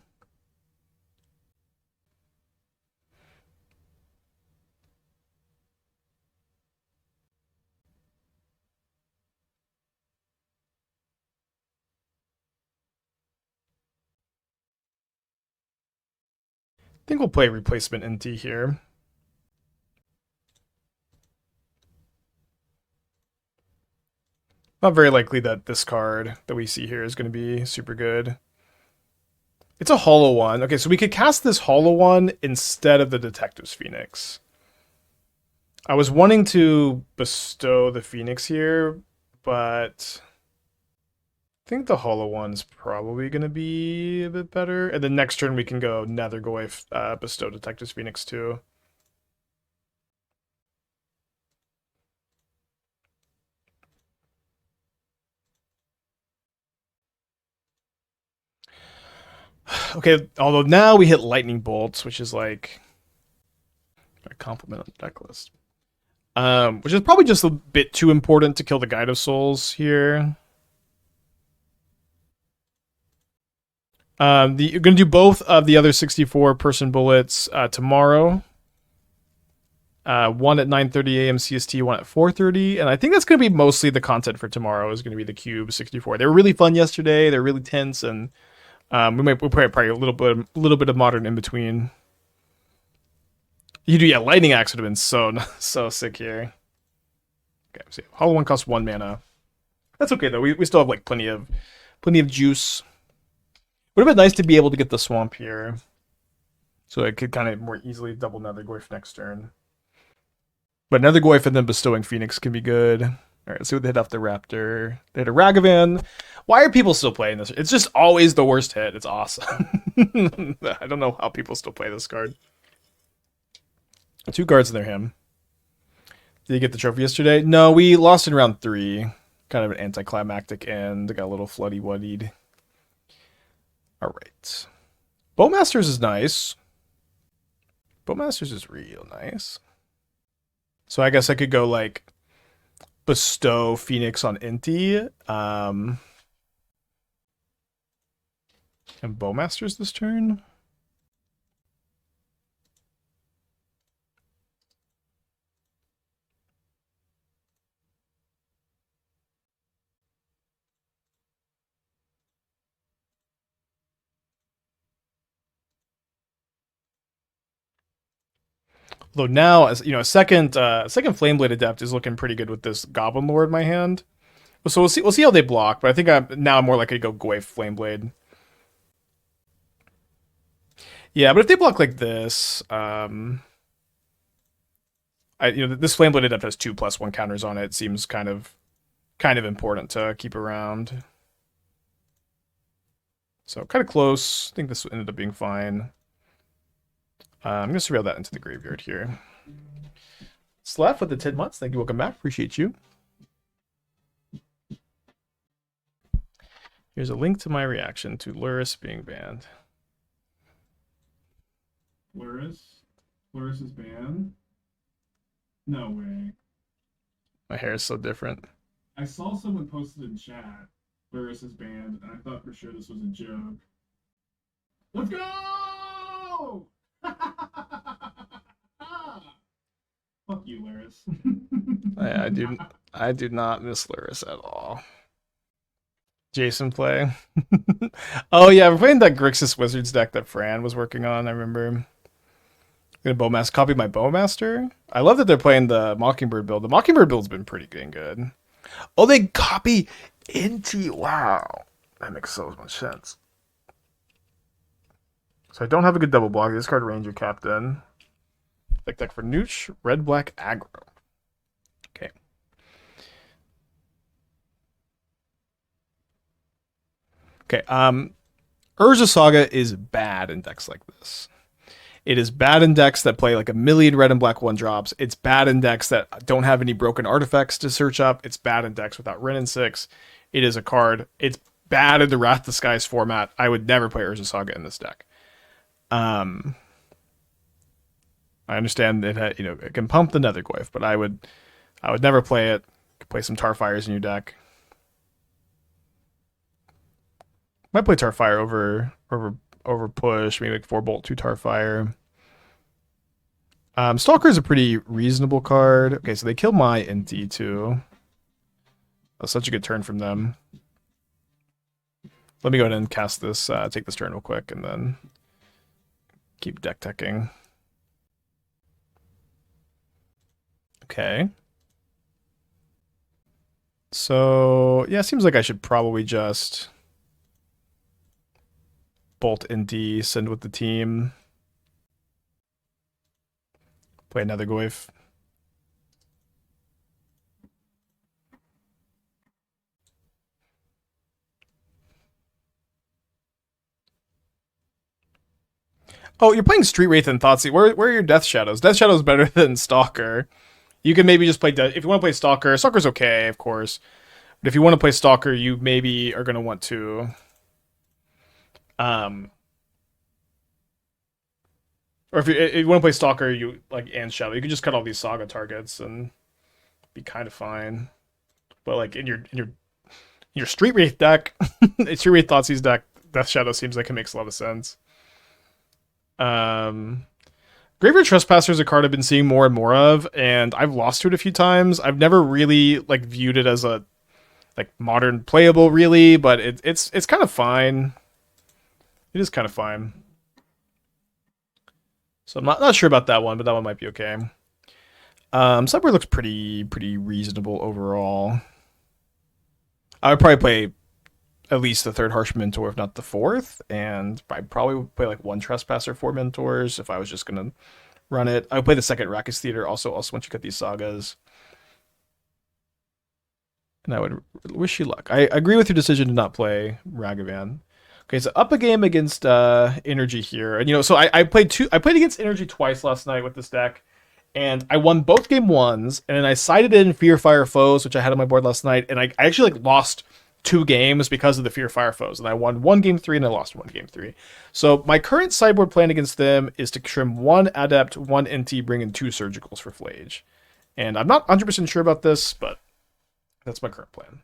think we'll play replacement Inti here. Not very likely that this card that we see here is going to be super good. It's a hollow one. Okay, so we could cast this hollow one instead of the Detective's Phoenix. I was wanting to bestow the Phoenix here, but I think the hollow one's probably going to be a bit better. And then next turn we can go Nethergoyf, bestow Detective's Phoenix too. Okay, although now we hit Lightning Bolts, which is like a compliment on the deck list. Which is probably just a bit too important to kill the Guide of Souls here. You're going to do both of the other 64 person bullets tomorrow. One at 9:30 a.m. CST, one at 4:30, and I think that's going to be mostly the content for tomorrow. Is going to be the Cube 64. They were really fun yesterday. They're really tense, and we'll probably a little bit of modern in between. You do, yeah. Lightning Axe would have been so sick here. Okay, see, Hollow One costs 1 mana. That's okay though. We still have like plenty of juice. Would have been nice to be able to get the Swamp here, so I could kind of more easily double Nethergoyf next turn. But Nethergoyf and then bestowing Phoenix can be good. All right, let's see what they hit off the Raptor. They hit a Ragavan. Why are people still playing this? It's just always the worst hit. It's awesome. I don't know how people still play this card. 2 cards in their hand. Did you get the trophy yesterday? No, we lost in round 3. Kind of an anticlimactic end. Got a little floody-wuddied. All right. Bowmasters is nice. Bowmasters is real nice. So I guess I could go like bestow Phoenix on Inti. And Bowmasters this turn. Though now, as you know, a second Flameblade Adept is looking pretty good with this Goblin Lore in my hand. So we'll see how they block. But I think I'm more likely to go Goyf Flameblade. Yeah, but if they block like this, this Flameblade Adept has 2+1 counters on it. It seems kind of important to keep around. So kind of close. I think this ended up being fine. I'm going to surveil that into the graveyard here. Slav with the 10 months. Thank you. Welcome back. Appreciate you. Here's a link to my reaction to Luris being banned. Luris is banned? No way. My hair is so different. I saw someone posted in chat, Luris is banned, and I thought for sure this was a joke. Let's go! Fuck you, Luris. I do not miss Luris at all. Jason play. Oh yeah, we're playing that Grixis Wizards deck that Fran was working on. I remember. I'm gonna Bowmaster copy my Bowmaster. I love that they're playing the Mockingbird build. The Mockingbird build's been pretty good. Oh, they copy Inti. Wow, that makes so much sense. So I don't have a good double block. This card Ranger Captain. Deck for Nooch, red black aggro. Okay. Okay. Urza Saga is bad in decks like this. It is bad in decks that play like a million red and black 1-drops. It's bad in decks that don't have any broken artifacts to search up. It's bad in decks without Wrenn and 6. It is a card. It's bad in the Wrath Disguise format. I would never play Urza Saga in this deck. I understand that it can pump the Nethergoyf, but I would never play it. Play some Tarfires in your deck. Might play Tarfire over push, maybe like 4-bolt 2 Tarfire. Stalker is a pretty reasonable card. Okay, so they kill my Inti too. That's such a good turn from them. Let me go ahead and cast this, take this turn real quick, and then Keep deck teching. Okay. So, yeah, seems like I should probably just bolt Inti, send with the team. Play another Goyf. Oh, you're playing Street Wraith and Thoughtseize. Where are your Death Shadows? Death Shadow's better than Stalker. You can maybe just play... if you want to play Stalker, Stalker's okay, of course. But if you want to play Stalker, you maybe are going to want to... Or if you want to play Stalker, and Shadow, you can just cut all these Saga targets and be kind of fine. But like in your Street Wraith deck, Street Wraith Thoughtseize deck, Death Shadow seems like it makes a lot of sense. Graveyard Trespasser is a card I've been seeing more and more of, and I've lost to it a few times. I've never really like viewed it as a like modern playable, really, but it's kind of fine. It is kind of fine. So I'm not sure about that one, but that one might be okay. Sideboard looks pretty reasonable overall. I would probably play at least the third Harsh Mentor, if not the fourth, and I'd probably play like one Trespasser, 4 Mentors if I was just gonna run it. I would play the second Raucous Theater also once you cut these sagas. And I would wish you luck. I agree with your decision to not play Ragavan. Okay, so up a game against Energy here, and so I played against Energy twice last night with this deck, and I won both game ones, and then I sided in Fear Fire Foes, which I had on my board last night, and I actually like lost 2 games because of the Fear Fire Foes, and I won 1 game 3 and I lost 1 game 3. So my current sideboard plan against them is to trim 1 Adept, 1 Inti, bring in 2 Surgicals for Flage, and I'm not 100% sure about this, but that's my current plan.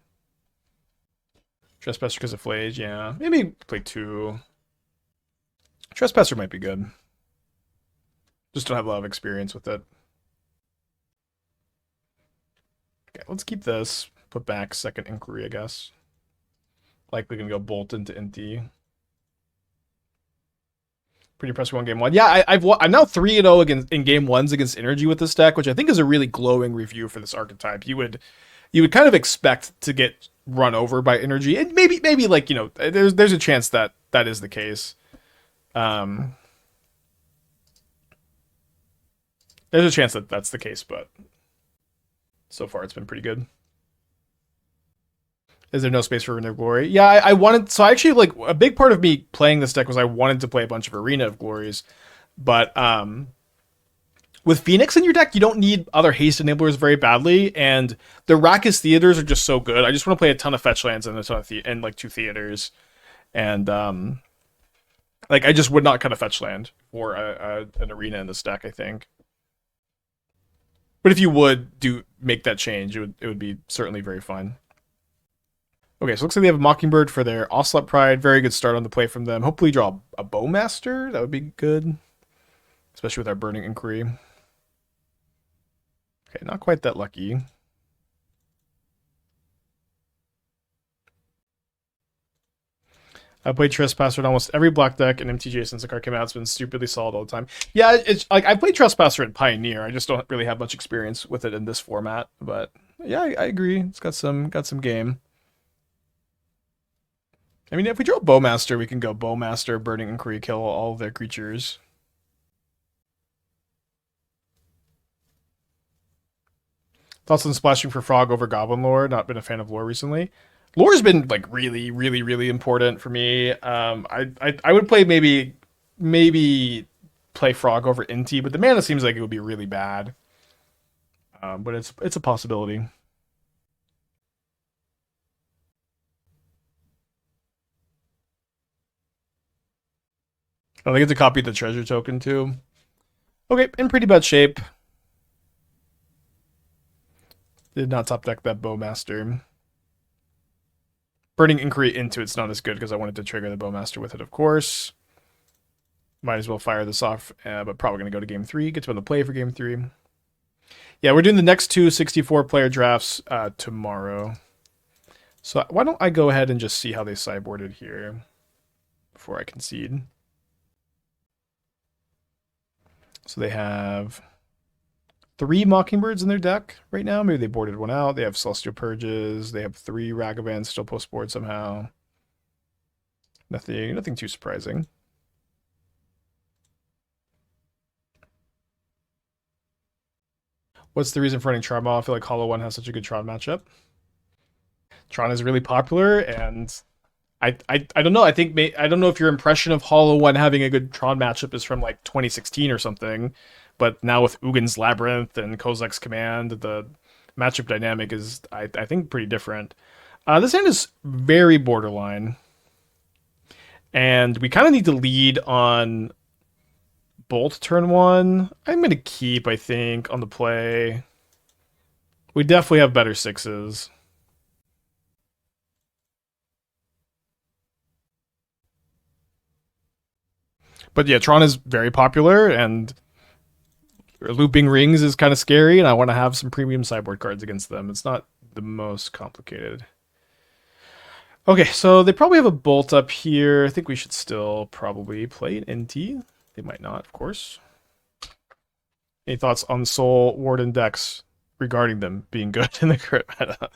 Trespasser because of Flage, yeah. Maybe play 2. Trespasser might be good. Just don't have a lot of experience with it. Okay, let's keep this. Put back second Inquiry, I guess. Likely gonna go Bolt into Inti. Pretty impressed with 1 game 1. Yeah, I'm now 3-0 against in game 1s against Energy with this deck, which I think is a really glowing review for this archetype. You would kind of expect to get run over by Energy, and maybe like there's a chance that is the case. There's a chance that that's the case, but so far it's been pretty good. Is there no space for Arena of Glory? Yeah, I wanted... So actually, like, a big part of me playing this deck was I wanted to play a bunch of Arena of Glories. But with Phoenix in your deck, you don't need other haste enablers very badly. And the Raucous Theaters are just so good. I just want to play a ton of fetch lands and a ton of and like 2 theaters. And like, I just would not cut a fetch land for an Arena in this deck, I think. But if you would make that change, it would be certainly very fun. Okay, so it looks like they have a Mockingbird for their Ocelot Pride. Very good start on the play from them. Hopefully draw a Bowmaster. That would be good. Especially with our Burning Inquiry. Okay, not quite that lucky. I played Trespasser in almost every black deck in MTGO since the card came out. It's been stupidly solid all the time. Yeah, it's like I played Trespasser in Pioneer. I just don't really have much experience with it in this format. But yeah, I agree. It's got some game. I mean, if we draw Bowmaster, we can go Bowmaster, Burning Inquiry, kill all of their creatures. Thoughts on splashing for Frog over Goblin Lore? Not been a fan of Lore recently. Lore's been like really important for me. I would play maybe play Frog over Inti, but the mana seems like it would be really bad. But it's a possibility. Oh, they get to copy the treasure token too. Okay, in pretty bad shape. Did not top deck that Bowmaster. Burning Inquiry into it's not as good because I wanted to trigger the Bowmaster with it, of course. Might as well fire this off, but probably going to go to game 3. Get to on the play for game 3. Yeah, we're doing the next 2 64-player drafts tomorrow. So why don't I go ahead and just see how they sideboarded here before I concede. So they have 3 Mockingbirds in their deck right now. Maybe they boarded one out. They have Celestial Purges. They have 3 Ragavans still post-board somehow. Nothing too surprising. What's the reason for running Charmaw? I feel like Hollow One has such a good Tron matchup. Tron is really popular, and I don't know. I don't know if your impression of Hollow One having a good Tron matchup is from like 2016 or something, but now with Ugin's Labyrinth and Kozak's Command, the matchup dynamic is I think pretty different. This hand is very borderline, and we kind of need to lead on Bolt turn 1. I'm gonna keep, I think, on the play. We definitely have better 6s. But yeah, Tron is very popular, and looping rings is kind of scary, and I want to have some premium sideboard cards against them. It's not the most complicated. Okay, so they probably have a Bolt up here. I think we should still probably play an NT. They might not, of course. Any thoughts on Soul Warden decks regarding them being good in the current meta?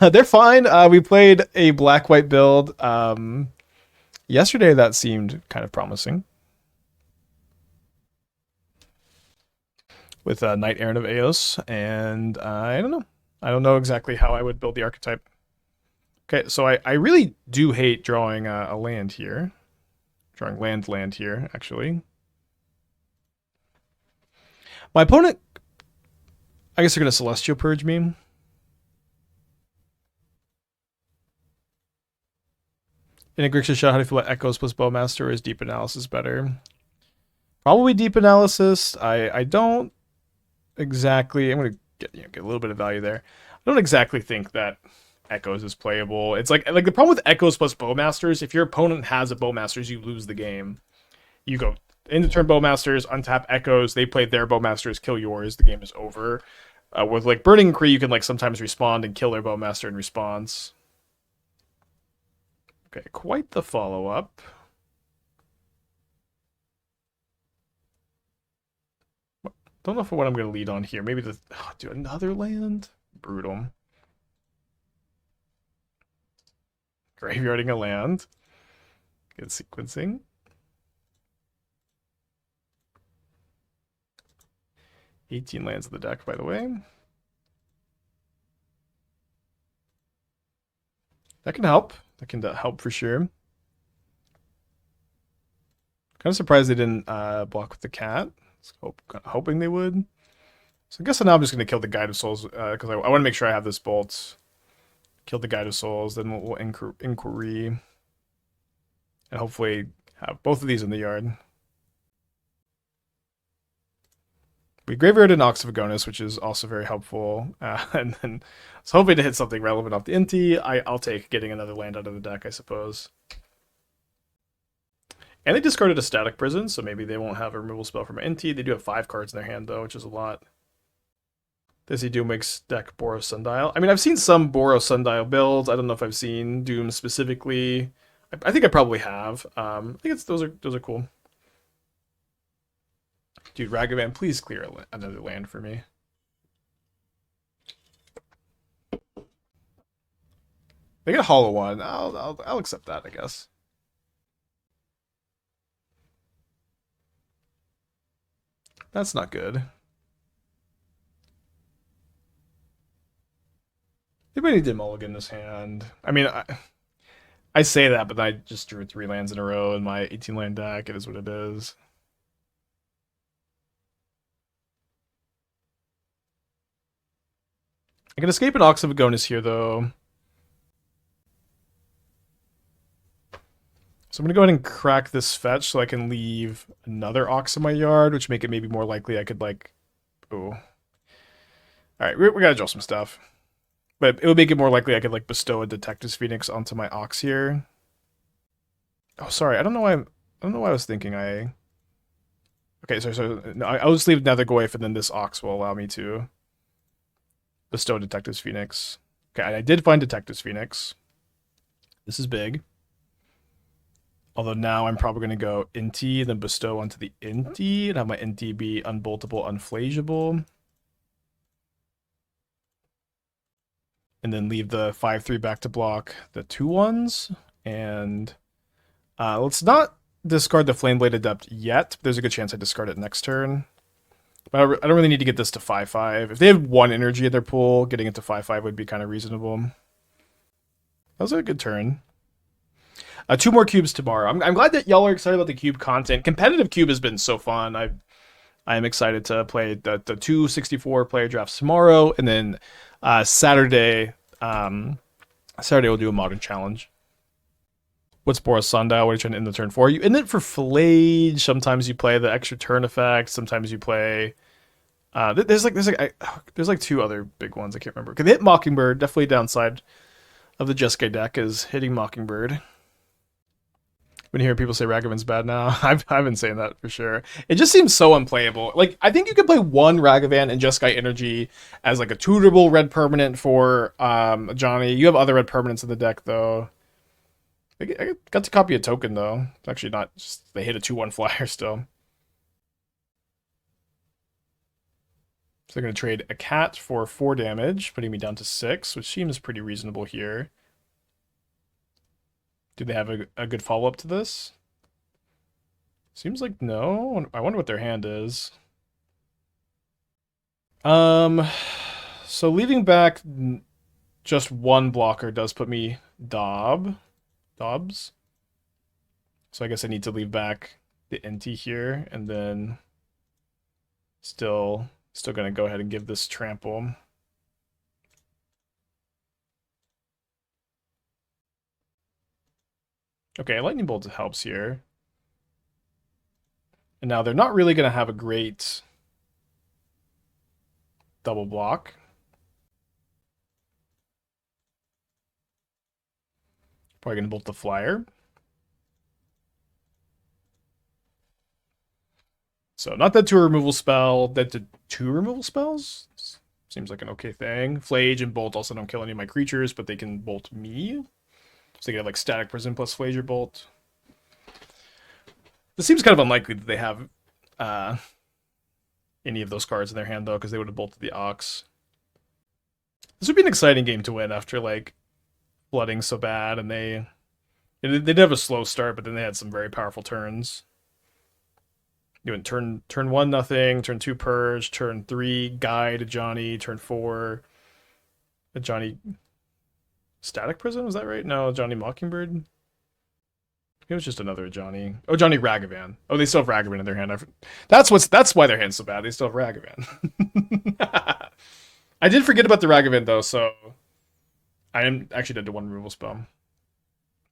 They're fine. We played a black-white build yesterday that seemed kind of promising. With Knight Errant of Eos, and I don't know. I don't know exactly how I would build the archetype. Okay, so I really do hate drawing a land here. Drawing land here, actually. My opponent, I guess they're going to Celestial Purge me. In a Grixis shot, how do you feel about Echoes plus Bowmaster, or is Deep Analysis better? Probably Deep Analysis. I don't exactly... I'm going to get a little bit of value there. I don't exactly think that Echoes is playable. It's like the problem with Echoes plus Bowmasters, if your opponent has a Bowmasters, you lose the game. You go into turn Bowmasters, untap Echoes, they play their Bowmasters, kill yours, the game is over. With like Burning Inquiry, you can like sometimes respond and kill their Bowmaster in response. Okay, quite the follow-up. Don't know what I'm going to lead on here. Maybe do another land? Brutal. Graveyarding a land. Good sequencing. $18 lands in the deck, by the way. That can help. That can help for sure. Kind of surprised they didn't block with the cat. Hoping they would. So I guess now I'm just going to kill the Guide of Souls because I want to make sure I have this bolt. Kill the Guide of Souls, then we'll Inquiry. And hopefully have both of these in the yard. We graveyarded an Ox of Agonas, which is also very helpful. And then I was hoping to hit something relevant off the Inti. I'll take getting another land out of the deck, I suppose. And they discarded a Static Prison, so maybe they won't have a removal spell from Inti. They do have 5 cards in their hand, though, which is a lot. Does he Doomwink's deck Boros Sundial? I mean, I've seen some Boros Sundial builds. I don't know if I've seen Doom specifically. I think I probably have. I think those are cool. Dude, Ragavan, please clear another land for me. They get a Hollow One. I'll accept that, I guess. That's not good. They might need to mulligan this hand. I mean, I say that, but I just drew 3 lands in a row in my 18-land deck. It is what it is. I can escape an Ox of Agonas here, though. So I'm going to go ahead and crack this fetch so I can leave another Ox in my yard, which make it maybe more likely I could, like... Ooh. Alright, we got to draw some stuff. But it would make it more likely I could, like, bestow a Detective's Phoenix onto my Ox here. Oh, sorry. I don't know why I was thinking I... Okay, so no, I'll just leave Nethergoyf, and then this Ox will allow me to bestow Detective's Phoenix. Okay, I did find Detective's Phoenix. This is big. Although now I'm probably going to go Inti, then bestow onto the Inti, and have my Inti be unboltable, unflageable. And then leave the 5/3 back to block the 2/1s. And let's not discard the Flameblade Adept yet. There's a good chance I discard it next turn. But I don't really need to get this to 5/5. If they have 1 energy in their pool, getting it to 5/5 would be kind of reasonable. That was a good turn. 2 more cubes tomorrow. I'm glad that y'all are excited about the cube content. Competitive cube has been so fun. I am excited to play the 264 player drafts tomorrow, and then Saturday we'll do a modern challenge. What's Boros Sundial? What are you trying to end the turn for? You end it for Flage. Sometimes you play the extra turn effect. Sometimes you play. There's like 2 other big ones I can't remember. Can hit Mockingbird? Definitely downside of the Jeskai deck is hitting Mockingbird. When you hear people say Ragavan's bad now, I've been saying that for sure. It just seems so unplayable. Like, I think you could play 1 Ragavan and Jeskai Energy as like a tutorable red permanent for Johnny. You have other red permanents in the deck though. I got to copy a token though. It's actually not just they hit a 2/1 flyer still. So they're gonna trade a cat for 4 damage, putting me down to 6, which seems pretty reasonable here. Do they have a good follow-up to this? Seems like no. I wonder what their hand is. So leaving back just 1 blocker does put me Dobbs. So I guess I need to leave back the Inti here, and then still gonna go ahead and give this trample. Okay, Lightning Bolt helps here. And now they're not really going to have a great double block. Probably going to bolt the flyer. So not that 2 removal spell, that the 2 removal spells? Seems like an okay thing. Flage and Bolt also don't kill any of my creatures, but they can bolt me. So they get like Static Prison plus Flager Bolt. This seems kind of unlikely that they have any of those cards in their hand, though, because they would have bolted the Ox. This would be an exciting game to win after, like, flooding so bad, and they did have a slow start, but then they had some very powerful turns. You went turn 1 nothing, turn 2 Purge, turn 3 Guide Johnny, turn 4 Johnny Static Prison, was that right? No, Johnny Mockingbird. It was just another Johnny. Oh, Johnny Ragavan. Oh, they still have Ragavan in their hand. That's why their hand's so bad. They still have Ragavan. I did forget about the Ragavan though, so I am actually did 1 removal spell.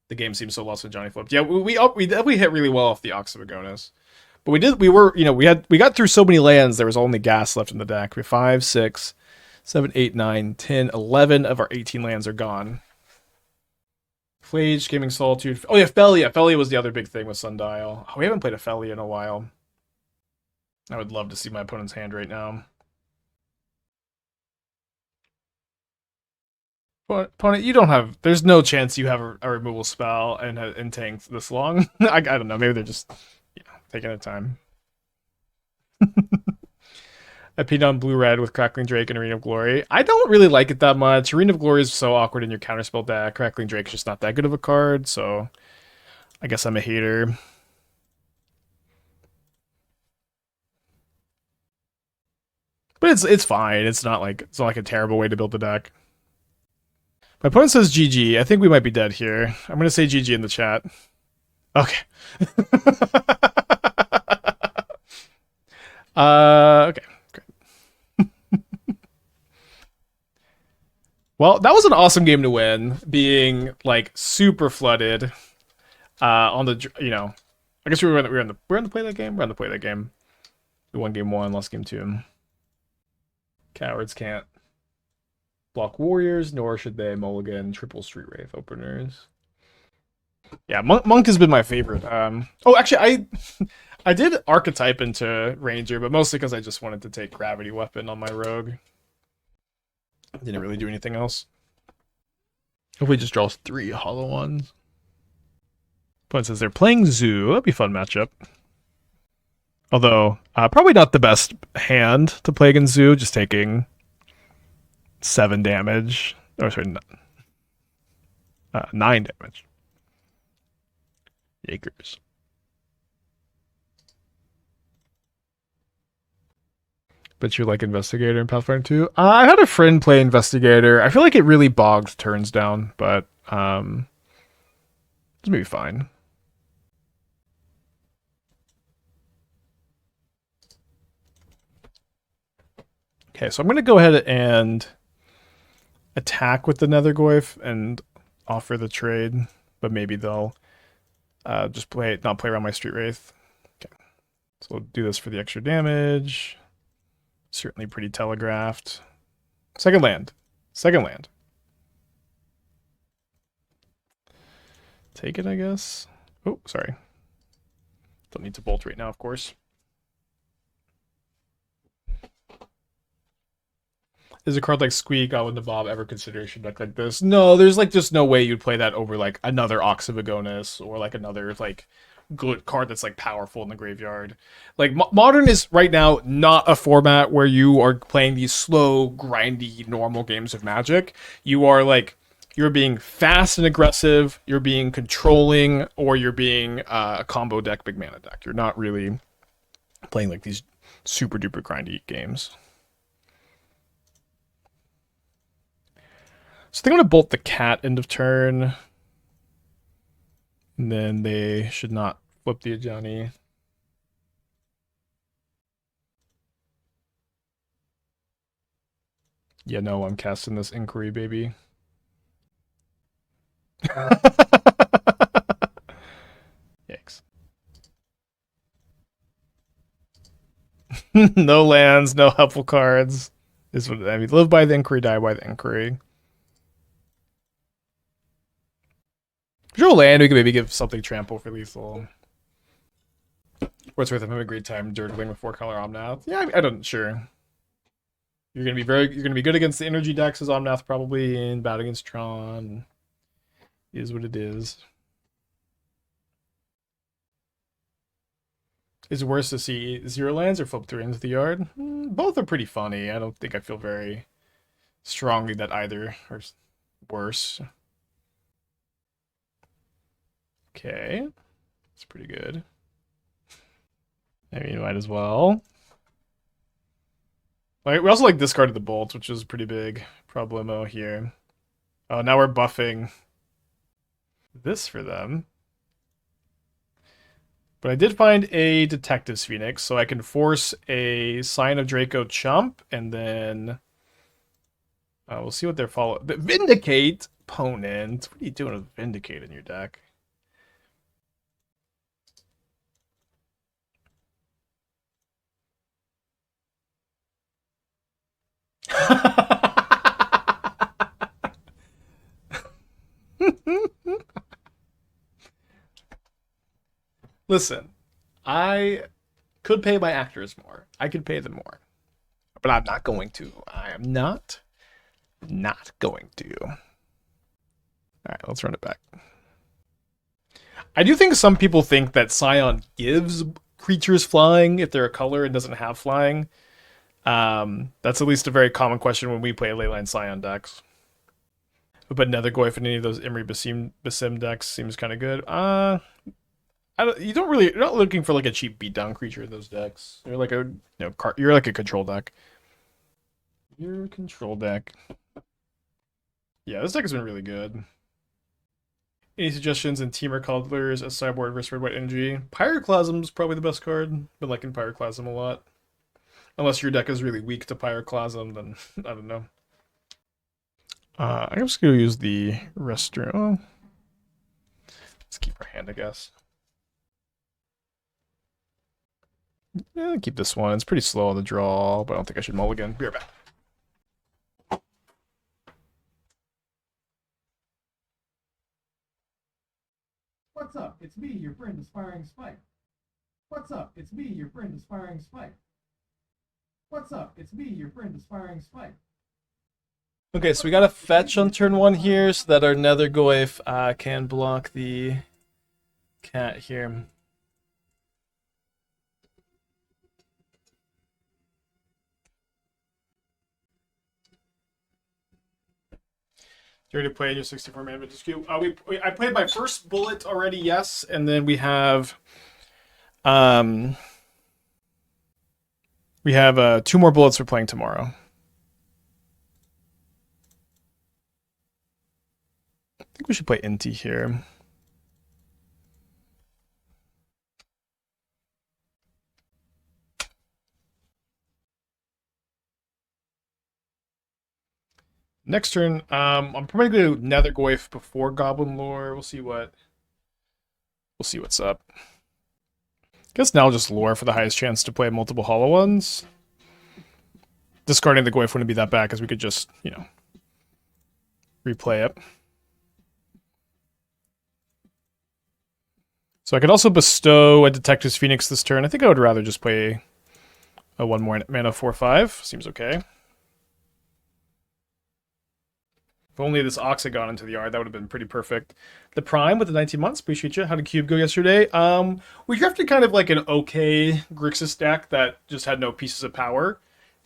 The game seems so lost when Johnny flipped. Yeah, we definitely hit really well off the Ox of Agonas. But we got through so many lands, there was only gas left in the deck. We have 5, 6, 7, 8, 9, 10, 11 of our 18 lands are gone. Flage, Gaming Solitude. Oh yeah, Felia. Felia was the other big thing with Sundial. Oh, we haven't played a Felia in a while. I would love to see my opponent's hand right now. But opponent, you don't have. There's no chance you have a removal spell and tanks this long. I don't know. Maybe they're just taking their time. I peed on blue-red with Crackling Drake and Arena of Glory. I don't really like it that much. Arena of Glory is so awkward in your counterspell deck. Crackling Drake is just not that good of a card, so I guess I'm a hater. But it's fine. It's not like a terrible way to build the deck. My opponent says GG. I think we might be dead here. I'm gonna say GG in the chat. Okay. Okay. Well, that was an awesome game to win, being like super flooded. On the I guess we're on the play that game. We're on the play that game. We won game 1, lost game 2. Cowards can't block warriors, nor should they mulligan triple Street Wraith openers. Yeah, Monk has been my favorite. Oh, actually, I did archetype into Ranger, but mostly because I just wanted to take Gravity Weapon on my rogue. Didn't really do anything else. Hopefully just draws 3 hollow ones. Opponent says they're playing Zoo. That'd be a fun matchup. Although, probably not the best hand to play against Zoo, just taking 7 damage. Or sorry, 9 damage. Yakers. But you like Investigator in Pathfinder 2? I had a friend play Investigator. I feel like it really bogged turns down, but it's maybe fine. Okay, so I'm going to go ahead and attack with the Nethergoyf and offer the trade, but maybe they'll just not play around my Street Wraith. Okay, so we'll do this for the extra damage. Certainly pretty telegraphed. Second land. Take it, I guess. Oh, sorry. Don't need to bolt right now, of course. Is a card like Squeak, Goblin Nabob ever consideration deck like this? No, there's like just no way you'd play that over like another Ox of Agonas or like another like good card that's like powerful in the graveyard. Like Modern is right now not a format where you are playing these slow, grindy, normal games of Magic. You are like you're being fast and aggressive, you're being controlling, or you're being a combo deck, big mana deck. You're not really playing like these super duper grindy games. So I think I'm going to bolt the cat end of turn. And then they should not flip the Ajani. Yeah, no, I'm casting this Inquiry, baby. Yikes. No lands, no helpful cards. This is what I mean. Live by the Inquiry, die by the Inquiry. Draw land, we can maybe give something trample for lethal. What's worth? I'm having a great time dirtling with 4-color Omnath. Yeah, I don't sure. You're gonna be good against the energy decks as Omnath probably, and bad against Tron. Is what it is. Is it worse to see 0 lands or flip 3 into the yard? Both are pretty funny. I don't think I feel very strongly that either are worse. Okay, that's pretty good. I mean, might as well. Like, we also like discarded the bolt, which is pretty big problemo here. Oh, now we're buffing this for them. But I did find a Detective's Phoenix, so I can force a Sign of Draco chump, and then we'll see what their follow. Vindicate opponent. What are you doing with Vindicate in your deck? Listen, I could pay my actors more. I could pay them more. But I'm not going to. I am not going to. Alright, let's run it back. I do think some people think that Scion gives creatures flying if they're a color and doesn't have flying. That's at least a very common question when we play Leyline Scion decks. But Nethergoyf in any of those Imri Basim decks seems kind of good. You're not looking for like a cheap beatdown creature in those decks. You're like you're like a control deck. You're a control deck. Yeah, this deck has been really good. Any suggestions in Temur Colors as sideboard versus red white energy? Pyroclasm's probably the best card. Been liking Pyroclasm a lot. Unless your deck is really weak to Pyroclasm, then I don't know. I'm just gonna use the restroom. Let's keep our hand, I guess. Yeah, keep this one. It's pretty slow on the draw, but I don't think I should mulligan. Be right back. What's up? It's me, your friend, Aspiring Spike. What's up? It's me, your friend, Aspiring Spike. What's up? It's me, your friend, Aspiring Spike. Okay, so we got a fetch on turn 1 here so that our Nethergoyf can block the cat here. You already played your 64-man MTGO? I played my first bullet already, yes, and then we have 2 more bullets we're playing tomorrow. I think we should play Inti here. Next turn, I'm probably going to Nethergoyf before Goblin Lore. We'll see what's up. Guess now just Lore for the highest chance to play multiple hollow ones. Discarding the Goyf wouldn't be that bad because we could just, you know, replay it. So I could also bestow a Detective's Phoenix this turn. I think I would rather just play a 1 more mana 4/5. Seems okay. If only this Ox had gone into the yard, that would have been pretty perfect. The Prime with the 19 months, appreciate you. How did Cube go yesterday? We drafted kind of like an okay Grixis deck that just had no pieces of power.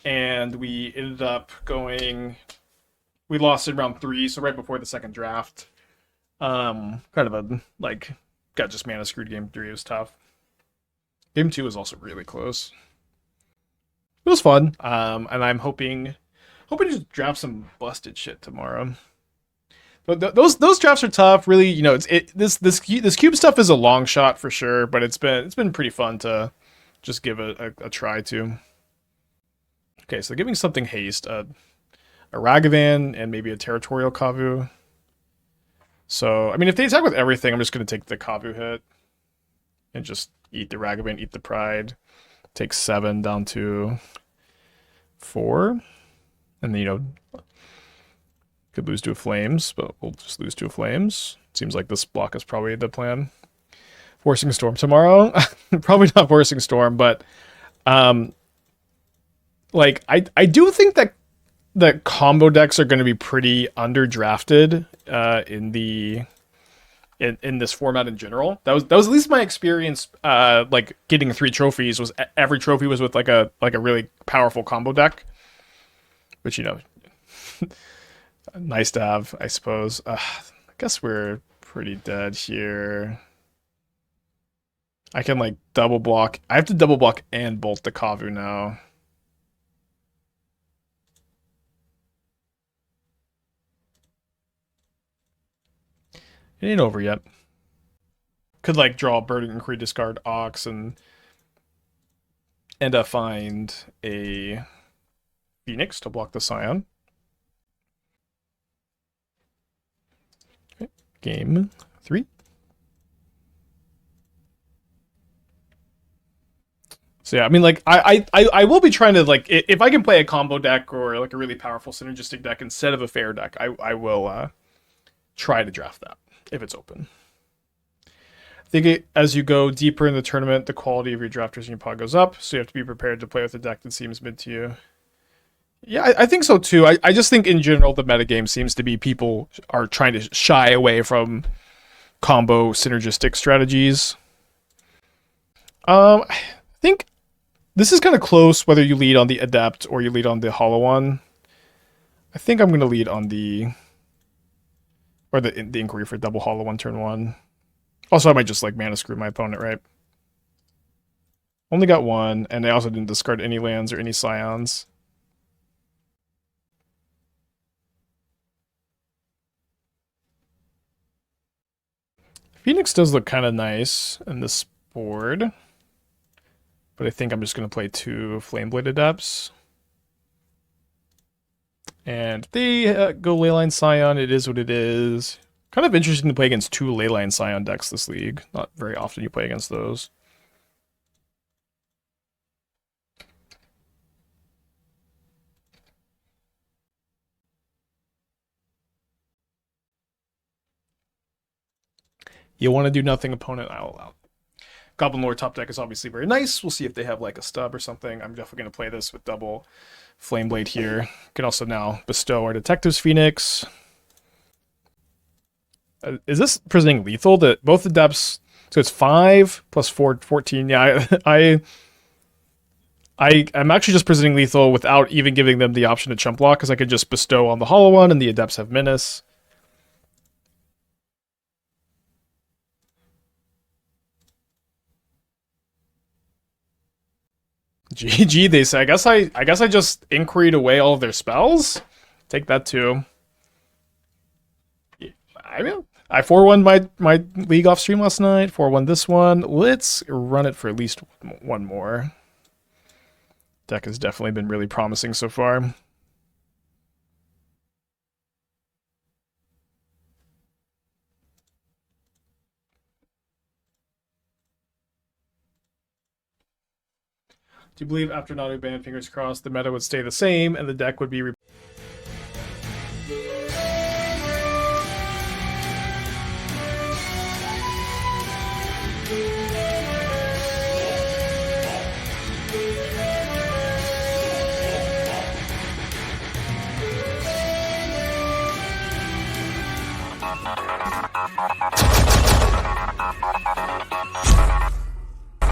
And we ended up going... We lost in round 3, so right before the second draft. Kind of a, like, got just mana screwed game 3. It was tough. Game 2 was also really close. It was fun, and I'm hoping to just draft some busted shit tomorrow. But those drafts are tough. Really, you know, this cube stuff is a long shot for sure, but it's been pretty fun to just give a try to. Okay, so giving something haste, a Ragavan and maybe a Territorial Kavu. So I mean, if they attack with everything, I'm just gonna take the Kavu hit and just eat the Ragavan, eat the Pride, take 7 down to 4. And then, you know, could lose to a Flames, but we'll just lose to a Flames. Seems like this block is probably the plan. Forcing Storm tomorrow? Probably not Forcing Storm, but like I do think that combo decks are going to be pretty underdrafted in this format in general. That was at least my experience. Like getting 3 trophies was every trophy was with like a really powerful combo deck. Which, you know, nice to have, I suppose. I guess we're pretty dead here. I can, like, double block. I have to double block and bolt the Kavu now. It ain't over yet. Could, like, draw a Burden Inquiry, discard Ox, and find a Phoenix to block the Scion. Okay. Game 3. So yeah, I mean, like, I will be trying to, like, if I can play a combo deck or like a really powerful synergistic deck instead of a fair deck, I will try to draft that if it's open. I think as you go deeper in the tournament, the quality of your drafters and your pod goes up, so you have to be prepared to play with a deck that seems mid to you. Yeah, I think so too. I just think in general the metagame seems to be people are trying to shy away from combo synergistic strategies. I think this is kind of close whether you lead on the Adept or you lead on the Hollow one. I think I'm going to lead on the Inquiry for double Hollow one turn 1. Also, I might just like mana screw my opponent, right? Only got 1, and I also didn't discard any lands or any Scions. Phoenix does look kind of nice in this board. But I think I'm just going to play 2 Flameblade Adepts. And if they go Leyline Scion, it is what it is. Kind of interesting to play against 2 Leyline Scion decks this league. Not very often you play against those. You want to do nothing, opponent, I'll allow. Goblin Lore top deck is obviously very nice. We'll see if they have like a stub or something. I'm definitely going to play this with double Flameblade here. Can also now bestow our Detective's Phoenix. Is this presenting lethal? That both Adepts So it's 5 plus 4, 14. Yeah, I'm actually just presenting lethal without even giving them the option to chump block, because I could just bestow on the hollow one, and the adepts have menace. GG, they say. I guess I just inquired away all of their spells. Take that too. Yeah, I 4-1 my league off stream last night. 4-1 this one. Let's run it for at least one more. Deck has definitely been really promising so far. Do you believe after Nanu ban, fingers crossed, the meta would stay the same and the deck would be